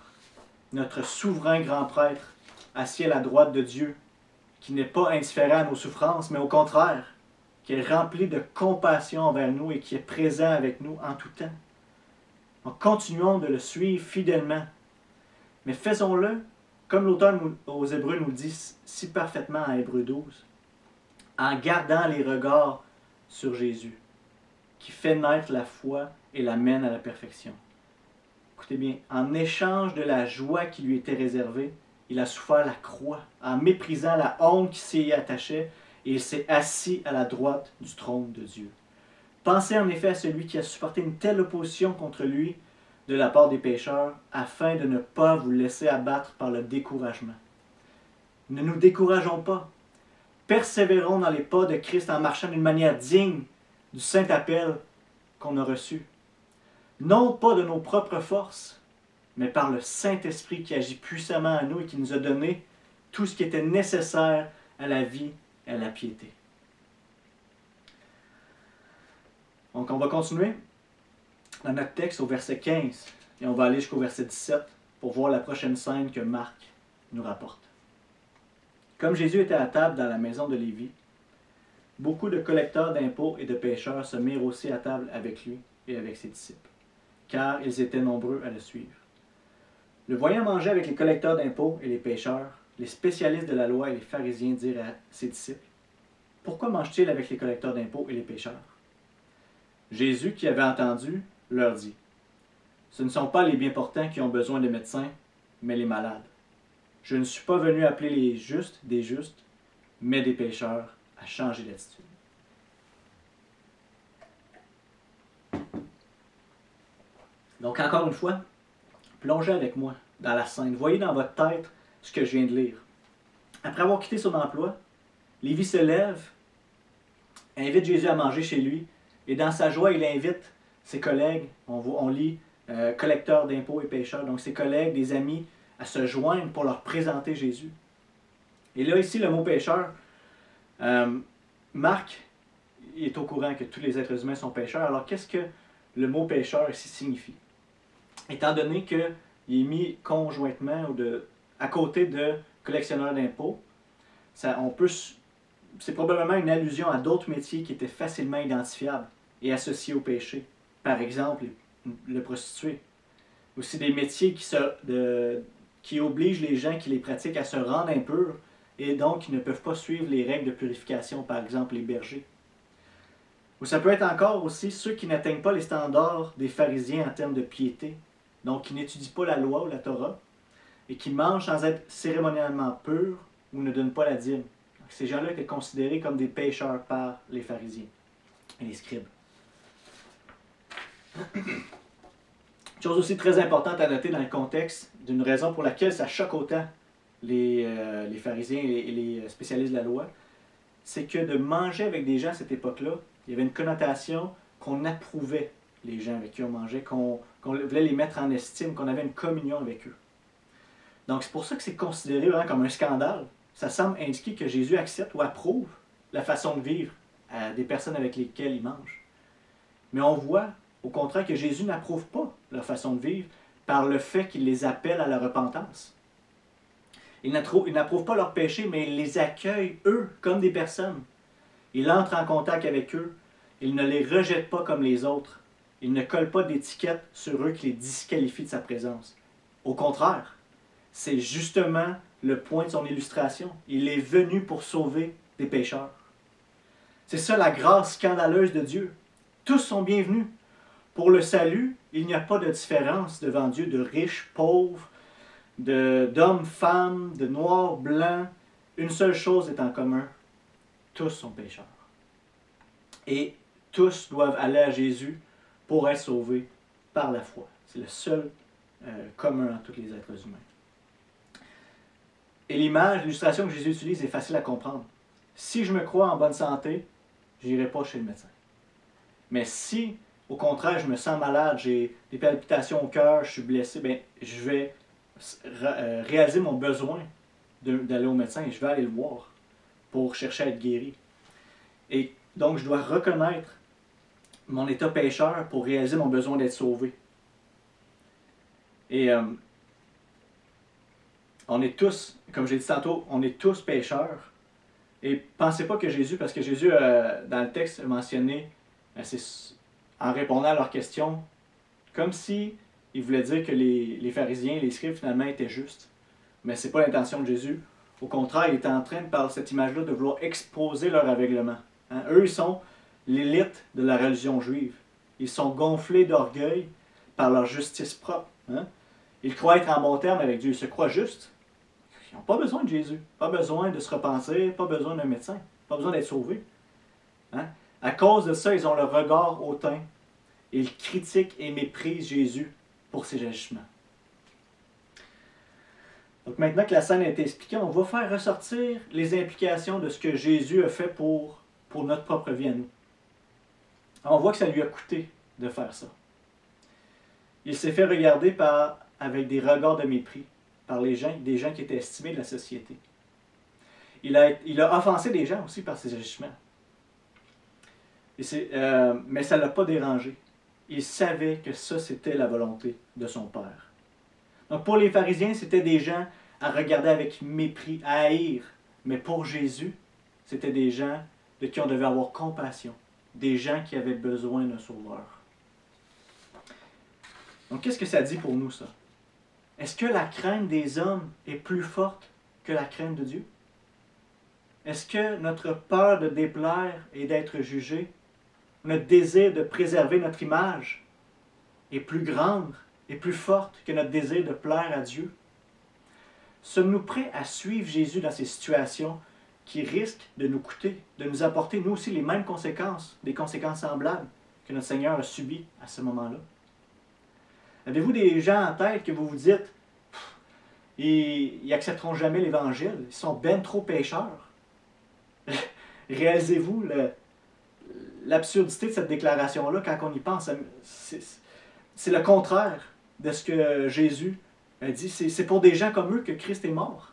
Notre souverain grand prêtre, assis à la droite de Dieu, qui n'est pas indifférent à nos souffrances, mais au contraire, qui est rempli de compassion envers nous et qui est présent avec nous en tout temps. Donc, continuons de le suivre fidèlement. Mais faisons-le, comme l'auteur aux Hébreux nous dit si parfaitement à Hébreux 12, en gardant les regards sur Jésus, qui fait naître la foi et la mène à la perfection. Écoutez bien, en échange de la joie qui lui était réservée, il a souffert la croix, en méprisant la honte qui s'y attachait, et il s'est assis à la droite du trône de Dieu. Pensez en effet à celui qui a supporté une telle opposition contre lui de la part des pécheurs, afin de ne pas vous laisser abattre par le découragement. Ne nous décourageons pas. Persévérons dans les pas de Christ en marchant d'une manière digne du saint appel qu'on a reçu. Non pas de nos propres forces, mais par le Saint-Esprit qui agit puissamment en nous et qui nous a donné tout ce qui était nécessaire à la vie et à la piété. Donc on va continuer dans notre texte au verset 15 et on va aller jusqu'au verset 17 pour voir la prochaine scène que Marc nous rapporte. Comme Jésus était à table dans la maison de Lévi, beaucoup de collecteurs d'impôts et de pécheurs se mirent aussi à table avec lui et avec ses disciples, car ils étaient nombreux à le suivre. Le voyant manger avec les collecteurs d'impôts et les pécheurs, les spécialistes de la loi et les pharisiens dirent à ses disciples, « Pourquoi mange-t-il avec les collecteurs d'impôts et les pécheurs ?» Jésus, qui avait entendu, leur dit, Ce ne sont pas les bien portants qui ont besoin de médecins, mais les malades. Je ne suis pas venu appeler les justes des justes, mais des pécheurs à changer d'attitude. Donc encore une fois, plongez avec moi dans la scène. Voyez dans votre tête ce que je viens de lire. Après avoir quitté son emploi, Lévi se lève, invite Jésus à manger chez lui, et dans sa joie, il invite ses collègues, on lit collecteurs d'impôts et pécheurs, donc ses collègues, des amis, à se joindre pour leur présenter Jésus. Et là, ici, le mot pécheur, Marc est au courant que tous les êtres humains sont pécheurs. Alors, qu'est-ce que le mot pécheur ici signifie? Étant donné qu'il est mis conjointement ou à côté de collectionneur d'impôts, c'est probablement une allusion à d'autres métiers qui étaient facilement identifiables et associés au péché. Par exemple, le prostitué. Aussi des métiers qui obligent les gens qui les pratiquent à se rendre impurs et donc qui ne peuvent pas suivre les règles de purification, par exemple les bergers. Ou ça peut être encore aussi ceux qui n'atteignent pas les standards des pharisiens en termes de piété, donc qui n'étudient pas la loi ou la Torah, et qui mangent sans être cérémonialement purs ou ne donnent pas la dîme. Donc, ces gens-là étaient considérés comme des pécheurs par les pharisiens et les scribes. Chose aussi très importante à noter dans le contexte d'une raison pour laquelle ça choque autant les pharisiens et les spécialistes de la loi, c'est que de manger avec des gens à cette époque-là, il y avait une connotation qu'on approuvait les gens avec qui on mangeait, qu'on voulait les mettre en estime, qu'on avait une communion avec eux. Donc c'est pour ça que c'est considéré vraiment comme un scandale. Ça semble indiquer que Jésus accepte ou approuve la façon de vivre des personnes avec lesquelles il mange. Mais on voit au contraire que Jésus n'approuve pas leur façon de vivre par le fait qu'il les appelle à la repentance. Il n'approuve pas leurs péchés, mais il les accueille, eux, comme des personnes. Il entre en contact avec eux. Il ne les rejette pas comme les autres. Il ne colle pas d'étiquette sur eux qui les disqualifie de sa présence. Au contraire, c'est justement le point de son illustration. Il est venu pour sauver des pécheurs. C'est ça la grâce scandaleuse de Dieu. Tous sont bienvenus. Pour le salut, il n'y a pas de différence devant Dieu de riches, pauvres, d'hommes, femmes, de noirs, blancs. Une seule chose est en commun. Tous sont pécheurs. Et tous doivent aller à Jésus pour être sauvés par la foi. C'est le seul commun en tous les êtres humains. Et l'illustration que Jésus utilise est facile à comprendre. Si je me crois en bonne santé, je n'irai pas chez le médecin. Mais si, au contraire, je me sens malade, j'ai des palpitations au cœur, je suis blessé, bien, je vais réaliser mon besoin d'aller au médecin et je vais aller le voir pour chercher à être guéri. Et donc, je dois reconnaître mon état pécheur pour réaliser mon besoin d'être sauvé. Et on est tous, comme j'ai dit tantôt, on est tous pécheurs. Et pensez pas que Jésus, parce que Jésus, dans le texte, a mentionné, en répondant à leurs questions, comme si il voulait dire que les pharisiens, les scribes, finalement, étaient justes. Mais ce n'est pas l'intention de Jésus. Au contraire, il est en train, par cette image-là, de vouloir exposer leur aveuglement. Hein? Eux, ils sont l'élite de la religion juive. Ils sont gonflés d'orgueil par leur justice propre. Hein? Ils croient être en bon terme avec Dieu. Ils se croient justes. Ils n'ont pas besoin de Jésus. Pas besoin de se repentir. Pas besoin d'un médecin. Pas besoin d'être sauvés. Hein? À cause de ça, ils ont le regard hautain. Ils critiquent et méprisent Jésus pour ses agissements. Donc maintenant que la scène a été expliquée, on va faire ressortir les implications de ce que Jésus a fait pour notre propre vie à nous. On voit que ça lui a coûté de faire ça. Il s'est fait regarder avec des regards de mépris par des gens qui étaient estimés de la société. Il a offensé des gens aussi par ses agissements. Mais ça ne l'a pas dérangé. Il savait que ça, c'était la volonté de son Père. Donc pour les pharisiens, c'était des gens à regarder avec mépris, à haïr. Mais pour Jésus, c'était des gens de qui on devait avoir compassion. Des gens qui avaient besoin d'un sauveur. Donc qu'est-ce que ça dit pour nous, ça? Est-ce que la crainte des hommes est plus forte que la crainte de Dieu? Est-ce que notre peur de déplaire et d'être jugé, notre désir de préserver notre image est plus grande est plus forte que notre désir de plaire à Dieu? Sommes-nous prêts à suivre Jésus dans ces situations qui risquent de nous coûter, de nous apporter nous aussi les mêmes conséquences, des conséquences semblables que notre Seigneur a subies à ce moment-là? Avez-vous des gens en tête que vous vous dites, ils n'accepteront jamais l'Évangile, ils sont ben trop pécheurs? Réalisez-vous l'absurdité de cette déclaration-là quand on y pense? C'est le contraire de ce que Jésus a dit. C'est pour des gens comme eux que Christ est mort.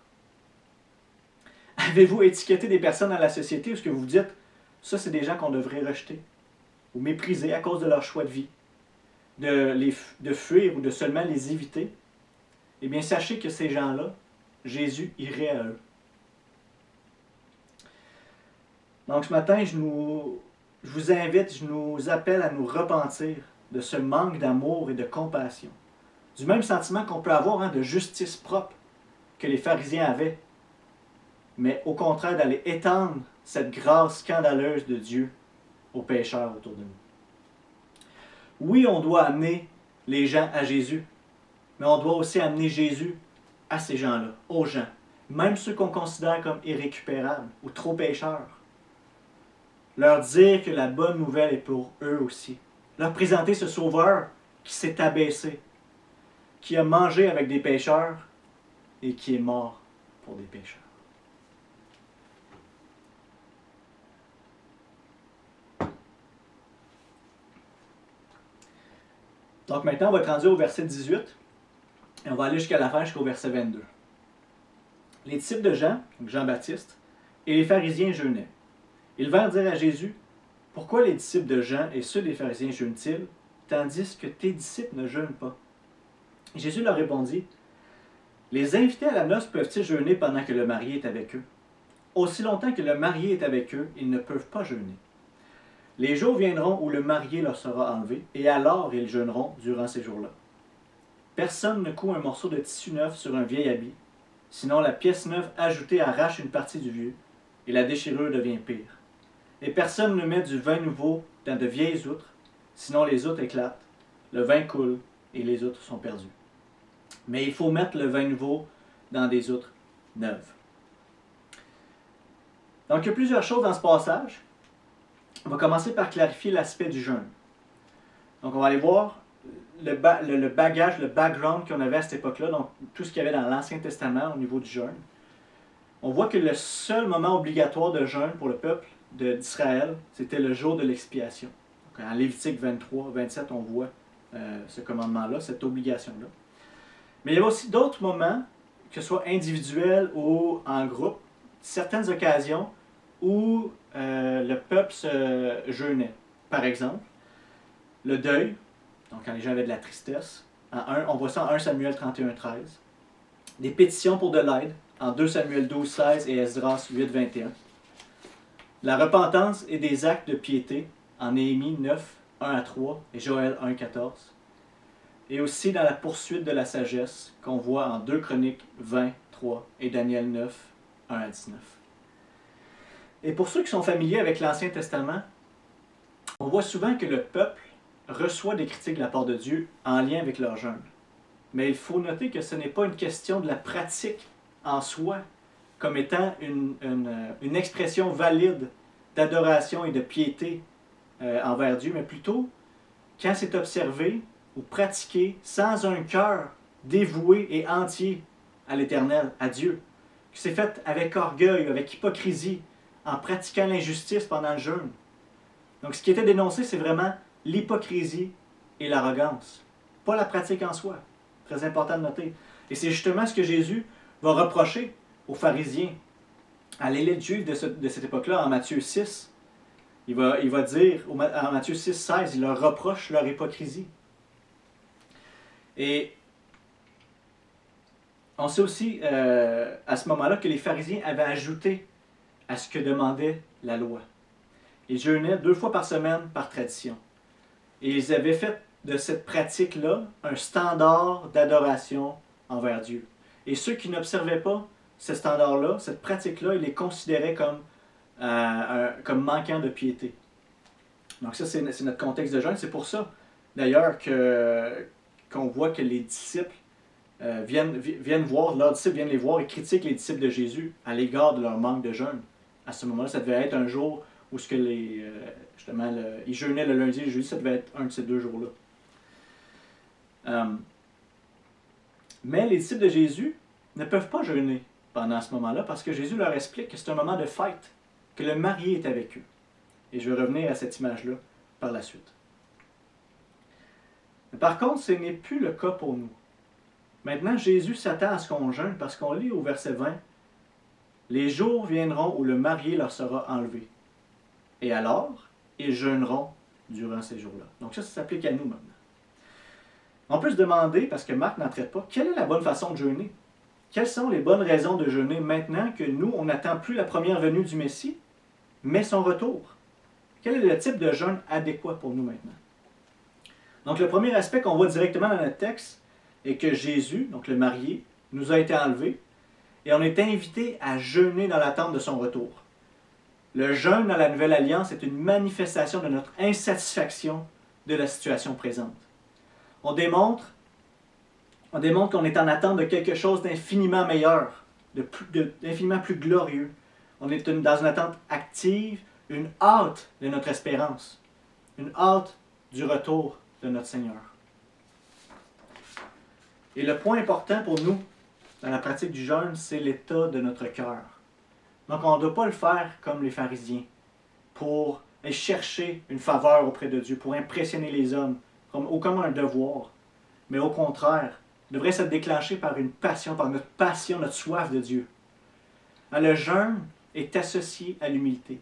Avez-vous étiqueté des personnes dans la société où ce que vous dites, ça c'est des gens qu'on devrait rejeter ou mépriser à cause de leur choix de vie, de fuir ou de seulement les éviter? Eh bien, sachez que ces gens-là, Jésus irait à eux. Donc ce matin, je vous invite, je nous appelle à nous repentir de ce manque d'amour et de compassion. Du même sentiment qu'on peut avoir de justice propre que les pharisiens avaient. Mais au contraire, d'aller étendre cette grâce scandaleuse de Dieu aux pécheurs autour de nous. Oui, on doit amener les gens à Jésus, mais on doit aussi amener Jésus à ces gens-là, aux gens, même ceux qu'on considère comme irrécupérables ou trop pécheurs. Leur dire que la bonne nouvelle est pour eux aussi. Leur présenter ce Sauveur qui s'est abaissé, qui a mangé avec des pécheurs et qui est mort pour des pécheurs. Donc maintenant, on va être rendu au verset 18 et on va aller jusqu'à la fin, jusqu'au verset 22. Les disciples de Jean, donc Jean-Baptiste, et les pharisiens jeûnaient. Ils vinrent dire à Jésus, « Pourquoi les disciples de Jean et ceux des pharisiens jeûnent-ils, tandis que tes disciples ne jeûnent pas? » Jésus leur répondit, « Les invités à la noce peuvent-ils jeûner pendant que le marié est avec eux? Aussi longtemps que le marié est avec eux, ils ne peuvent pas jeûner. Les jours viendront où le marié leur sera enlevé, et alors ils jeûneront durant ces jours-là. Personne ne coud un morceau de tissu neuf sur un vieil habit, sinon la pièce neuve ajoutée arrache une partie du vieux, et la déchirure devient pire. Et personne ne met du vin nouveau dans de vieilles outres, sinon les outres éclatent, le vin coule, et les outres sont perdues. Mais il faut mettre le vin nouveau dans des outres neuves. » Donc il y a plusieurs choses dans ce passage. On va commencer par clarifier l'aspect du jeûne. Donc on va aller voir le bagage, le background qu'on avait à cette époque-là, donc tout ce qu'il y avait dans l'Ancien Testament au niveau du jeûne. On voit que le seul moment obligatoire de jeûne pour le peuple d'Israël, c'était le jour de l'expiation. Donc, en Lévitique 23, 27, on voit ce commandement-là, cette obligation-là. Mais il y avait aussi d'autres moments, que ce soit individuels ou en groupe, certaines occasions où le peuple se jeûnait. Par exemple, le deuil, donc quand les gens avaient de la tristesse, on voit ça en 1 Samuel 31, 13. Des pétitions pour de l'aide, en 2 Samuel 12, 16 et Esdras 8, 21. La repentance et des actes de piété, en Néhémie 9, 1 à 3 et Joël 1, 14. Et aussi dans la poursuite de la sagesse, qu'on voit en 2 Chroniques 20, 3 et Daniel 9, 1 à 19. Et pour ceux qui sont familiers avec l'Ancien Testament, on voit souvent que le peuple reçoit des critiques de la part de Dieu en lien avec leur jeûne. Mais il faut noter que ce n'est pas une question de la pratique en soi comme étant une expression valide d'adoration et de piété envers Dieu, mais plutôt quand c'est observé ou pratiqué sans un cœur dévoué et entier à l'Éternel, à Dieu, que c'est fait avec orgueil, avec hypocrisie, en pratiquant l'injustice pendant le jeûne. Donc ce qui était dénoncé, c'est vraiment l'hypocrisie et l'arrogance, pas la pratique en soi. Très important de noter. Et c'est justement ce que Jésus va reprocher aux pharisiens, à l'élite juive de cette époque-là, en Matthieu 6. Il va dire, en Matthieu 6, 16, il leur reproche leur hypocrisie. Et on sait aussi à ce moment-là que les pharisiens avaient ajouté à ce que demandait la loi. Ils jeûnaient 2 fois par semaine par tradition. Et ils avaient fait de cette pratique-là un standard d'adoration envers Dieu. Et ceux qui n'observaient pas ce standard-là, cette pratique-là, ils les considéraient comme manquant de piété. Donc ça, c'est notre contexte de jeûne. C'est pour ça, d'ailleurs, qu'on voit que les disciples viennent voir, leurs disciples viennent les voir et critiquent les disciples de Jésus à l'égard de leur manque de jeûne. À ce moment-là, ça devait être un jour où ils jeûnaient le lundi et le jeudi, ça devait être un de ces deux jours-là. Mais les disciples de Jésus ne peuvent pas jeûner pendant ce moment-là parce que Jésus leur explique que c'est un moment de fête, que le marié est avec eux. Et je vais revenir à cette image-là par la suite. Mais par contre, ce n'est plus le cas pour nous. Maintenant, Jésus s'attend à ce qu'on jeûne parce qu'on lit au verset 20, « Les jours viendront où le marié leur sera enlevé. Et alors, ils jeûneront durant ces jours-là. » Donc ça s'applique à nous maintenant. On peut se demander, parce que Marc n'en traite pas, quelle est la bonne façon de jeûner? Quelles sont les bonnes raisons de jeûner maintenant que nous, on n'attend plus la première venue du Messie, mais son retour? Quel est le type de jeûne adéquat pour nous maintenant? Donc le premier aspect qu'on voit directement dans notre texte est que Jésus, donc le marié, nous a été enlevé et on est invité à jeûner dans l'attente de son retour. Le jeûne dans la Nouvelle Alliance est une manifestation de notre insatisfaction de la situation présente. On démontre qu'on est en attente de quelque chose d'infiniment meilleur, d'infiniment plus glorieux. On est dans une attente active, une hâte de notre espérance, une hâte du retour de notre Seigneur. Et le point important pour nous dans la pratique du jeûne, c'est l'état de notre cœur. Donc on ne doit pas le faire comme les pharisiens, pour aller chercher une faveur auprès de Dieu, pour impressionner les hommes, comme un devoir. Mais au contraire, devrait se déclencher par une passion, notre soif de Dieu. Le jeûne est associé à l'humilité.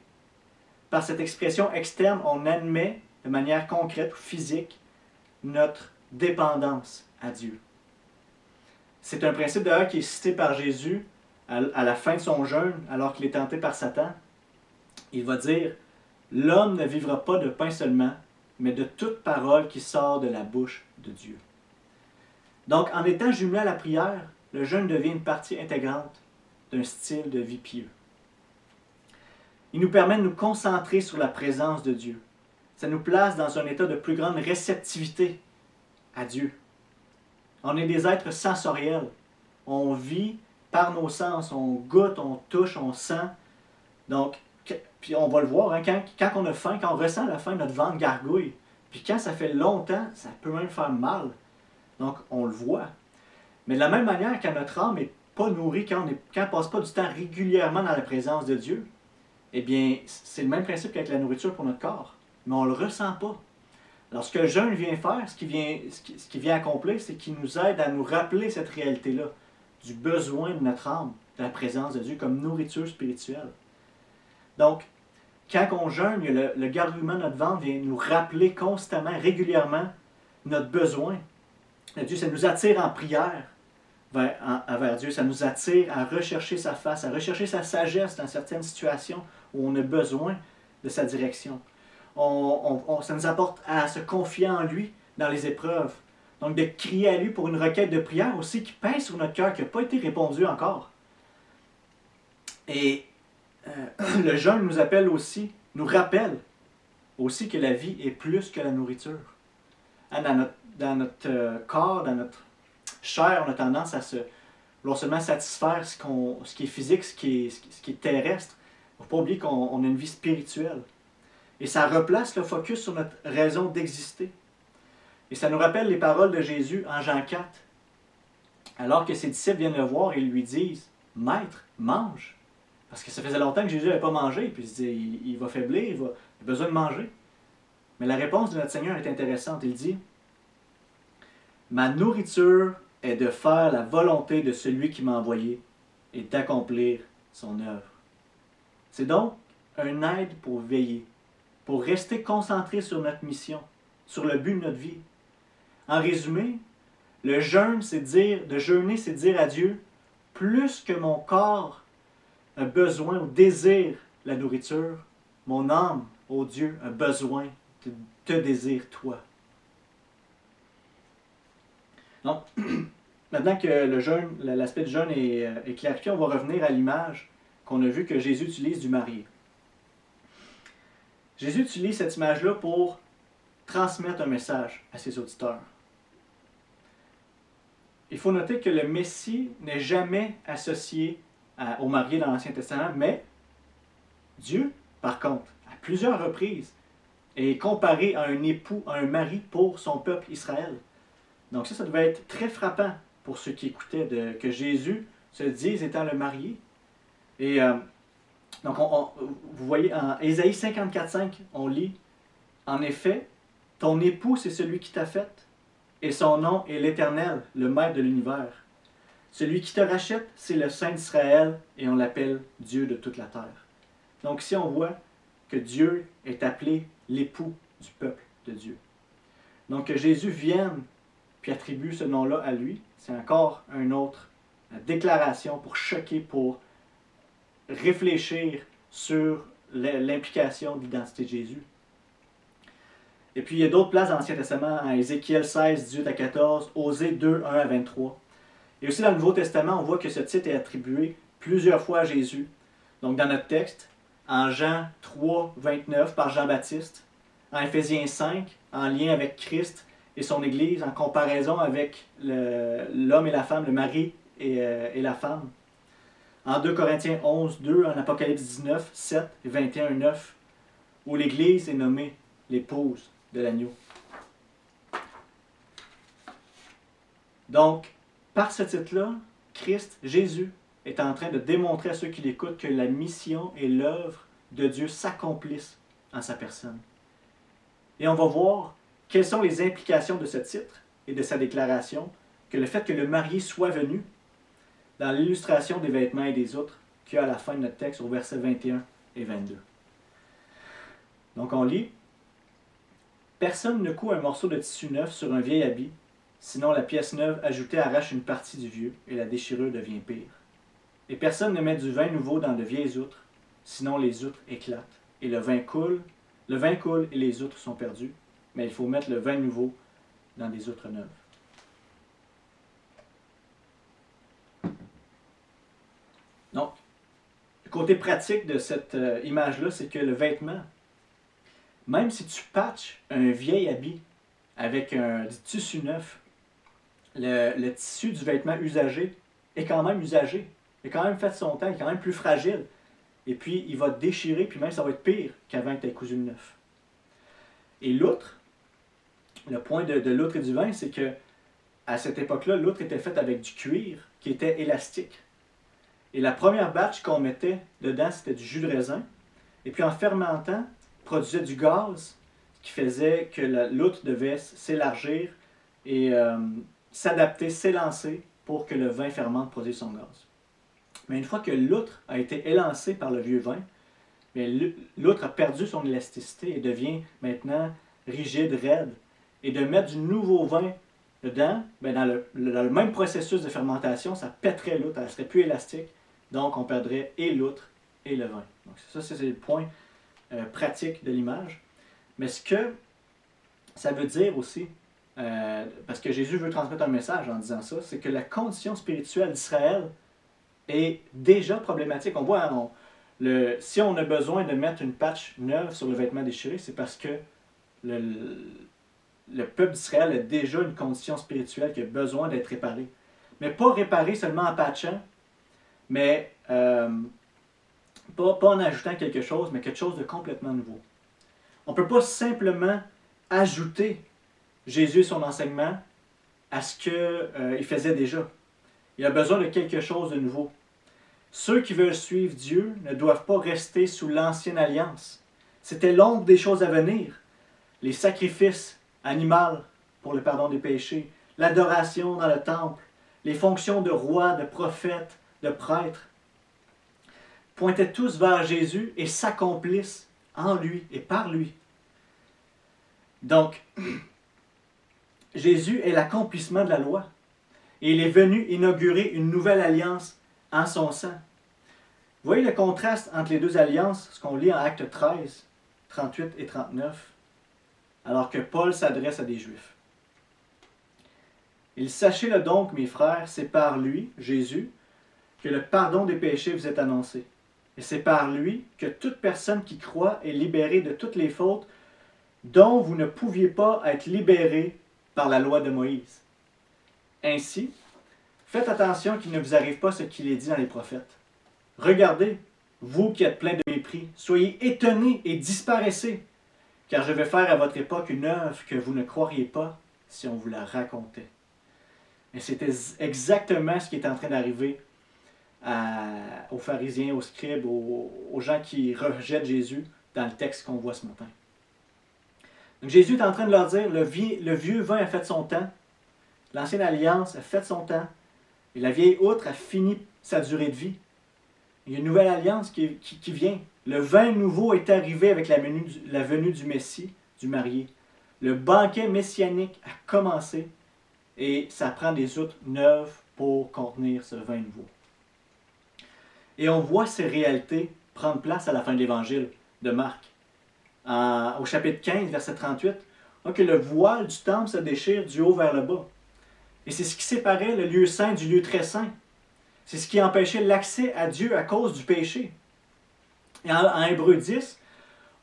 Par cette expression externe, on admet de manière concrète ou physique notre dépendance à Dieu. C'est un principe d'ailleurs qui est cité par Jésus à la fin de son jeûne, alors qu'il est tenté par Satan. Il va dire « L'homme ne vivra pas de pain seulement, mais de toute parole qui sort de la bouche de Dieu. » Donc, en étant jumelé à la prière, le jeûne devient une partie intégrante d'un style de vie pieux. Il nous permet de nous concentrer sur la présence de Dieu. Ça nous place dans un état de plus grande réceptivité à Dieu. On est des êtres sensoriels. On vit par nos sens. On goûte, on touche, on sent. Donc, puis on va le voir, hein, quand on a faim, quand on ressent la faim, notre ventre gargouille. Puis quand ça fait longtemps, ça peut même faire mal. Donc, on le voit. Mais de la même manière, quand notre âme n'est pas nourrie, quand on ne passe pas du temps régulièrement dans la présence de Dieu, eh bien, c'est le même principe qu'avec la nourriture pour notre corps. Mais on ne le ressent pas. Alors, ce que le jeûne vient faire, ce qu'il vient accomplir, c'est qu'il nous aide à nous rappeler cette réalité-là, du besoin de notre âme, de la présence de Dieu comme nourriture spirituelle. Donc, quand on jeûne, le gargouillement de notre ventre vient nous rappeler constamment, régulièrement, notre besoin de Dieu. Ça nous attire en prière vers Dieu. Ça nous attire à rechercher sa face, à rechercher sa sagesse dans certaines situations où on a besoin de sa direction. Ça nous apporte à se confier en lui dans les épreuves. Donc de crier à lui pour une requête de prière aussi qui pèse sur notre cœur, qui n'a pas été répondue encore. Et le jeûne nous rappelle aussi que la vie est plus que la nourriture. Dans notre corps, dans notre chair, on a tendance à vouloir seulement satisfaire ce qui est physique, ce qui est terrestre. Il ne faut pas oublier qu'on a une vie spirituelle. Et ça replace le focus sur notre raison d'exister. Et ça nous rappelle les paroles de Jésus en Jean 4. Alors que ses disciples viennent le voir et lui disent « Maître, mange ». Parce que ça faisait longtemps que Jésus n'avait pas mangé. Puis il se dit « Il va faiblir, il a besoin de manger ». Mais la réponse de notre Seigneur est intéressante. Il dit « Ma nourriture est de faire la volonté de celui qui m'a envoyé et d'accomplir son œuvre. » C'est donc un aide pour veiller, pour rester concentré sur notre mission, sur le but de notre vie. En résumé, le jeûne, de jeûner, c'est dire à Dieu, plus que mon corps a besoin ou désire la nourriture, mon âme, ô Dieu, a besoin de te désire toi. Donc, maintenant que l'aspect du jeûne est clarifié, on va revenir à l'image qu'on a vu que Jésus utilise du marié. Jésus utilise cette image-là pour transmettre un message à ses auditeurs. il faut noter que le Messie n'est jamais associé au marié dans l'Ancien Testament, mais Dieu, par contre, à plusieurs reprises, est comparé à un époux, à un mari pour son peuple Israël. Donc ça devait être très frappant pour ceux qui écoutaient que Jésus se dise étant le marié. Et donc vous voyez, en Ésaïe 54,5, on lit « En effet, ton époux, c'est celui qui t'a faite, et son nom est l'Éternel, le Maître de l'univers. Celui qui te rachète, c'est le Saint d'Israël, et on l'appelle Dieu de toute la terre. » Donc ici, on voit que Dieu est appelé l'époux du peuple de Dieu. Donc que Jésus vienne puis attribue ce nom-là à lui, c'est encore une autre déclaration pour choquer, pour réfléchir sur l'implication de l'identité de Jésus. Et puis il y a d'autres places dans l'Ancien Testament, en Ézéchiel 16, 18 à 14, Osée 2, 1 à 23. Et aussi dans le Nouveau Testament, on voit que ce titre est attribué plusieurs fois à Jésus. Donc dans notre texte, en Jean 3, 29 par Jean-Baptiste, en Éphésiens 5, en lien avec Christ et son Église, en comparaison avec l'homme et la femme, le mari et la femme. En 2 Corinthiens 11, 2, en Apocalypse 19, 7 et 21, 9, où l'Église est nommée l'épouse de l'agneau. Donc, par ce titre-là, Christ, Jésus, est en train de démontrer à ceux qui l'écoutent que la mission et l'œuvre de Dieu s'accomplissent en sa personne. Et on va voir quelles sont les implications de ce titre et de sa déclaration, que le fait que le marié soit venu, dans l'illustration des vêtements et des outres, qu'il y a à la fin de notre texte au verset 21 et 22. Donc on lit « Personne ne coud un morceau de tissu neuf sur un vieil habit, sinon la pièce neuve ajoutée arrache une partie du vieux, et la déchirure devient pire. Et personne ne met du vin nouveau dans de vieilles outres, sinon les outres éclatent, et le vin coule et les outres sont perdues, mais il faut mettre le vin nouveau dans des outres neuves. » Donc, le côté pratique de cette image-là, c'est que le vêtement, même si tu patches un vieil habit avec du tissu neuf, le tissu du vêtement usagé est quand même usagé, il a quand même fait son temps, il est quand même plus fragile. Et puis, il va déchirer, puis même ça va être pire qu'avant que tu aies cousu le neuf. Et l'outre, le point de l'outre et du vin, c'est que à cette époque-là, l'outre était faite avec du cuir qui était élastique. Et la première batch qu'on mettait dedans, c'était du jus de raisin. Et puis en fermentant, produisait du gaz qui faisait que l'outre devait s'élargir et s'adapter, s'élancer pour que le vin fermente produise son gaz. Mais une fois que l'outre a été élancée par le vieux vin, l'outre a perdu son élasticité et devient maintenant rigide, raide. Et de mettre du nouveau vin dedans, dans le même processus de fermentation, ça pèterait l'outre, elle ne serait plus élastique. Donc, on perdrait et l'outre et le vin. Donc, ça, c'est le point pratique de l'image. Mais ce que ça veut dire aussi, parce que Jésus veut transmettre un message en disant ça, c'est que la condition spirituelle d'Israël est déjà problématique. On voit, si on a besoin de mettre une patch neuve sur le vêtement déchiré, c'est parce que le peuple d'Israël a déjà une condition spirituelle qui a besoin d'être réparée. Mais pas réparée seulement en patchant, mais pas en ajoutant quelque chose, mais quelque chose de complètement nouveau. On ne peut pas simplement ajouter Jésus et son enseignement à ce qu'il faisait déjà. Il a besoin de quelque chose de nouveau. Ceux qui veulent suivre Dieu ne doivent pas rester sous l'ancienne alliance. C'était l'ombre des choses à venir. Les sacrifices animaux pour le pardon des péchés, l'adoration dans le temple, les fonctions de roi, de prophète, de prêtre, pointaient tous vers Jésus et s'accomplissent en lui et par lui. Donc, Jésus est l'accomplissement de la loi. Et il est venu inaugurer une nouvelle alliance en son sang. Vous voyez le contraste entre les deux alliances, ce qu'on lit en Actes 13, 38 et 39, alors que Paul s'adresse à des Juifs. « Il sachez-le donc, mes frères, c'est par lui, Jésus, que le pardon des péchés vous est annoncé. Et c'est par lui que toute personne qui croit est libérée de toutes les fautes dont vous ne pouviez pas être libérés par la loi de Moïse. Ainsi, Faites attention qu'il ne vous arrive pas ce qu'il est dit dans les prophètes. Regardez, vous qui êtes pleins de mépris, soyez étonnés et disparaissez, car je vais faire à votre époque une œuvre que vous ne croiriez pas si on vous la racontait. » Et c'était exactement ce qui est en train d'arriver aux pharisiens, aux scribes, aux gens qui rejettent Jésus dans le texte qu'on voit ce matin. Donc Jésus est en train de leur dire, le vieux vin a fait son temps, l'ancienne alliance a fait son temps, et la vieille outre a fini sa durée de vie. Il y a une nouvelle alliance qui vient. Le vin nouveau est arrivé avec la venue du Messie, du marié. Le banquet messianique a commencé et ça prend des outres neuves pour contenir ce vin nouveau. Et on voit ces réalités prendre place à la fin de l'évangile de Marc. Au chapitre 15, verset 38, on voit que le voile du temple se déchire du haut vers le bas. Et c'est ce qui séparait le lieu saint du lieu très saint. C'est ce qui empêchait l'accès à Dieu à cause du péché. Et en Hébreux 10,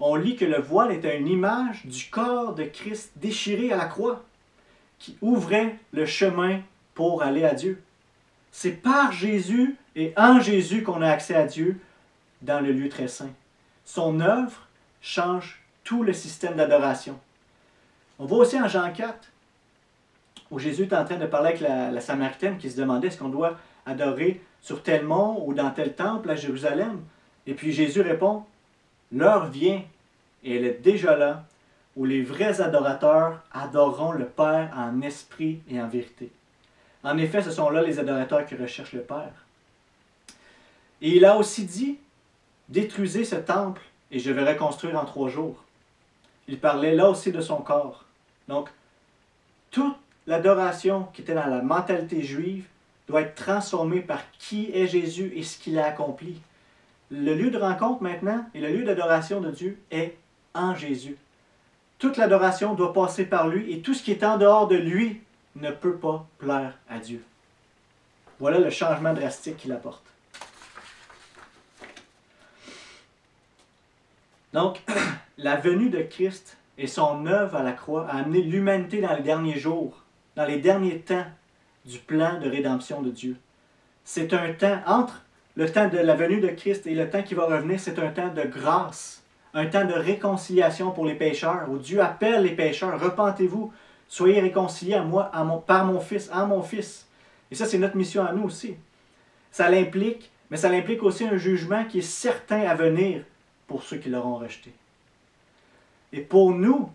on lit que le voile était une image du corps de Christ déchiré à la croix, qui ouvrait le chemin pour aller à Dieu. C'est par Jésus et en Jésus qu'on a accès à Dieu dans le lieu très saint. Son œuvre change tout le système d'adoration. On voit aussi en Jean 4, où Jésus est en train de parler avec la Samaritaine qui se demandait est-ce qu'on doit adorer sur tel mont ou dans tel temple à Jérusalem. Et puis Jésus répond, l'heure vient, et elle est déjà là, où les vrais adorateurs adoreront le Père en esprit et en vérité. En effet, ce sont là les adorateurs qui recherchent le Père. Et il a aussi dit, détruisez ce temple, et je vais reconstruire en 3 jours. Il parlait là aussi de son corps. Donc, toute l'adoration qui était dans la mentalité juive doit être transformée par qui est Jésus et ce qu'il a accompli. Le lieu de rencontre maintenant et le lieu d'adoration de Dieu est en Jésus. Toute l'adoration doit passer par lui et tout ce qui est en dehors de lui ne peut pas plaire à Dieu. Voilà le changement drastique qu'il apporte. Donc, la venue de Christ et son œuvre à la croix a amené l'humanité dans les derniers jours, dans les derniers temps du plan de rédemption de Dieu. C'est un temps, entre le temps de la venue de Christ et le temps qui va revenir, c'est un temps de grâce, un temps de réconciliation pour les pécheurs, où Dieu appelle les pécheurs, repentez-vous, soyez réconciliés à moi, par mon Fils, en mon Fils. Et ça, c'est notre mission à nous aussi. Ça l'implique, mais ça l'implique aussi un jugement qui est certain à venir pour ceux qui l'auront rejeté. Et pour nous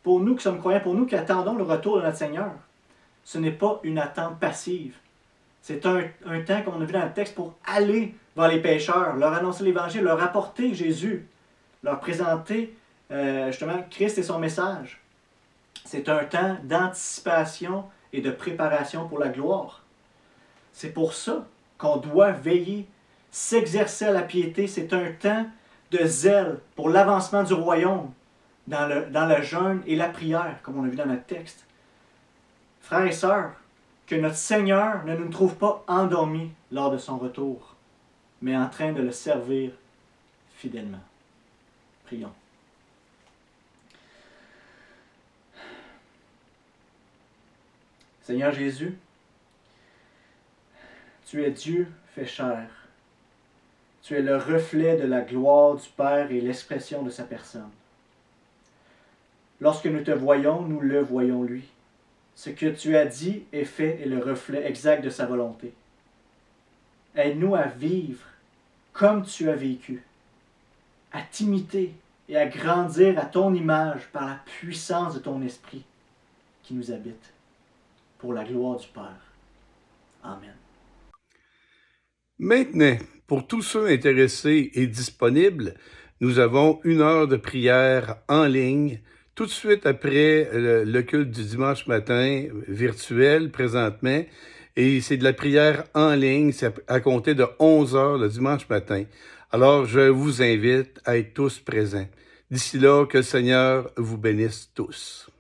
qui sommes croyants, pour nous qui attendons le retour de notre Seigneur, ce n'est pas une attente passive. C'est un temps qu'on a vu dans le texte pour aller vers les pécheurs, leur annoncer l'Évangile, leur apporter Jésus, leur présenter justement Christ et son message. C'est un temps d'anticipation et de préparation pour la gloire. C'est pour ça qu'on doit veiller, s'exercer à la piété. C'est un temps de zèle pour l'avancement du royaume dans le jeûne et la prière, comme on a vu dans notre texte. Frères et sœurs, que notre Seigneur ne nous trouve pas endormis lors de son retour, mais en train de le servir fidèlement. Prions. Seigneur Jésus, tu es Dieu fait chair. Tu es le reflet de la gloire du Père et l'expression de sa personne. Lorsque nous te voyons, nous le voyons lui. Ce que tu as dit et fait est le reflet exact de sa volonté. Aide-nous à vivre comme tu as vécu, à t'imiter et à grandir à ton image par la puissance de ton esprit qui nous habite, pour la gloire du Père. Amen. Maintenant, pour tous ceux intéressés et disponibles, nous avons 1 heure de prière en ligne, tout de suite après le culte du dimanche matin virtuel présentement. Et c'est de la prière en ligne, c'est à compter de 11 heures le dimanche matin. Alors, je vous invite à être tous présents. D'ici là, que le Seigneur vous bénisse tous.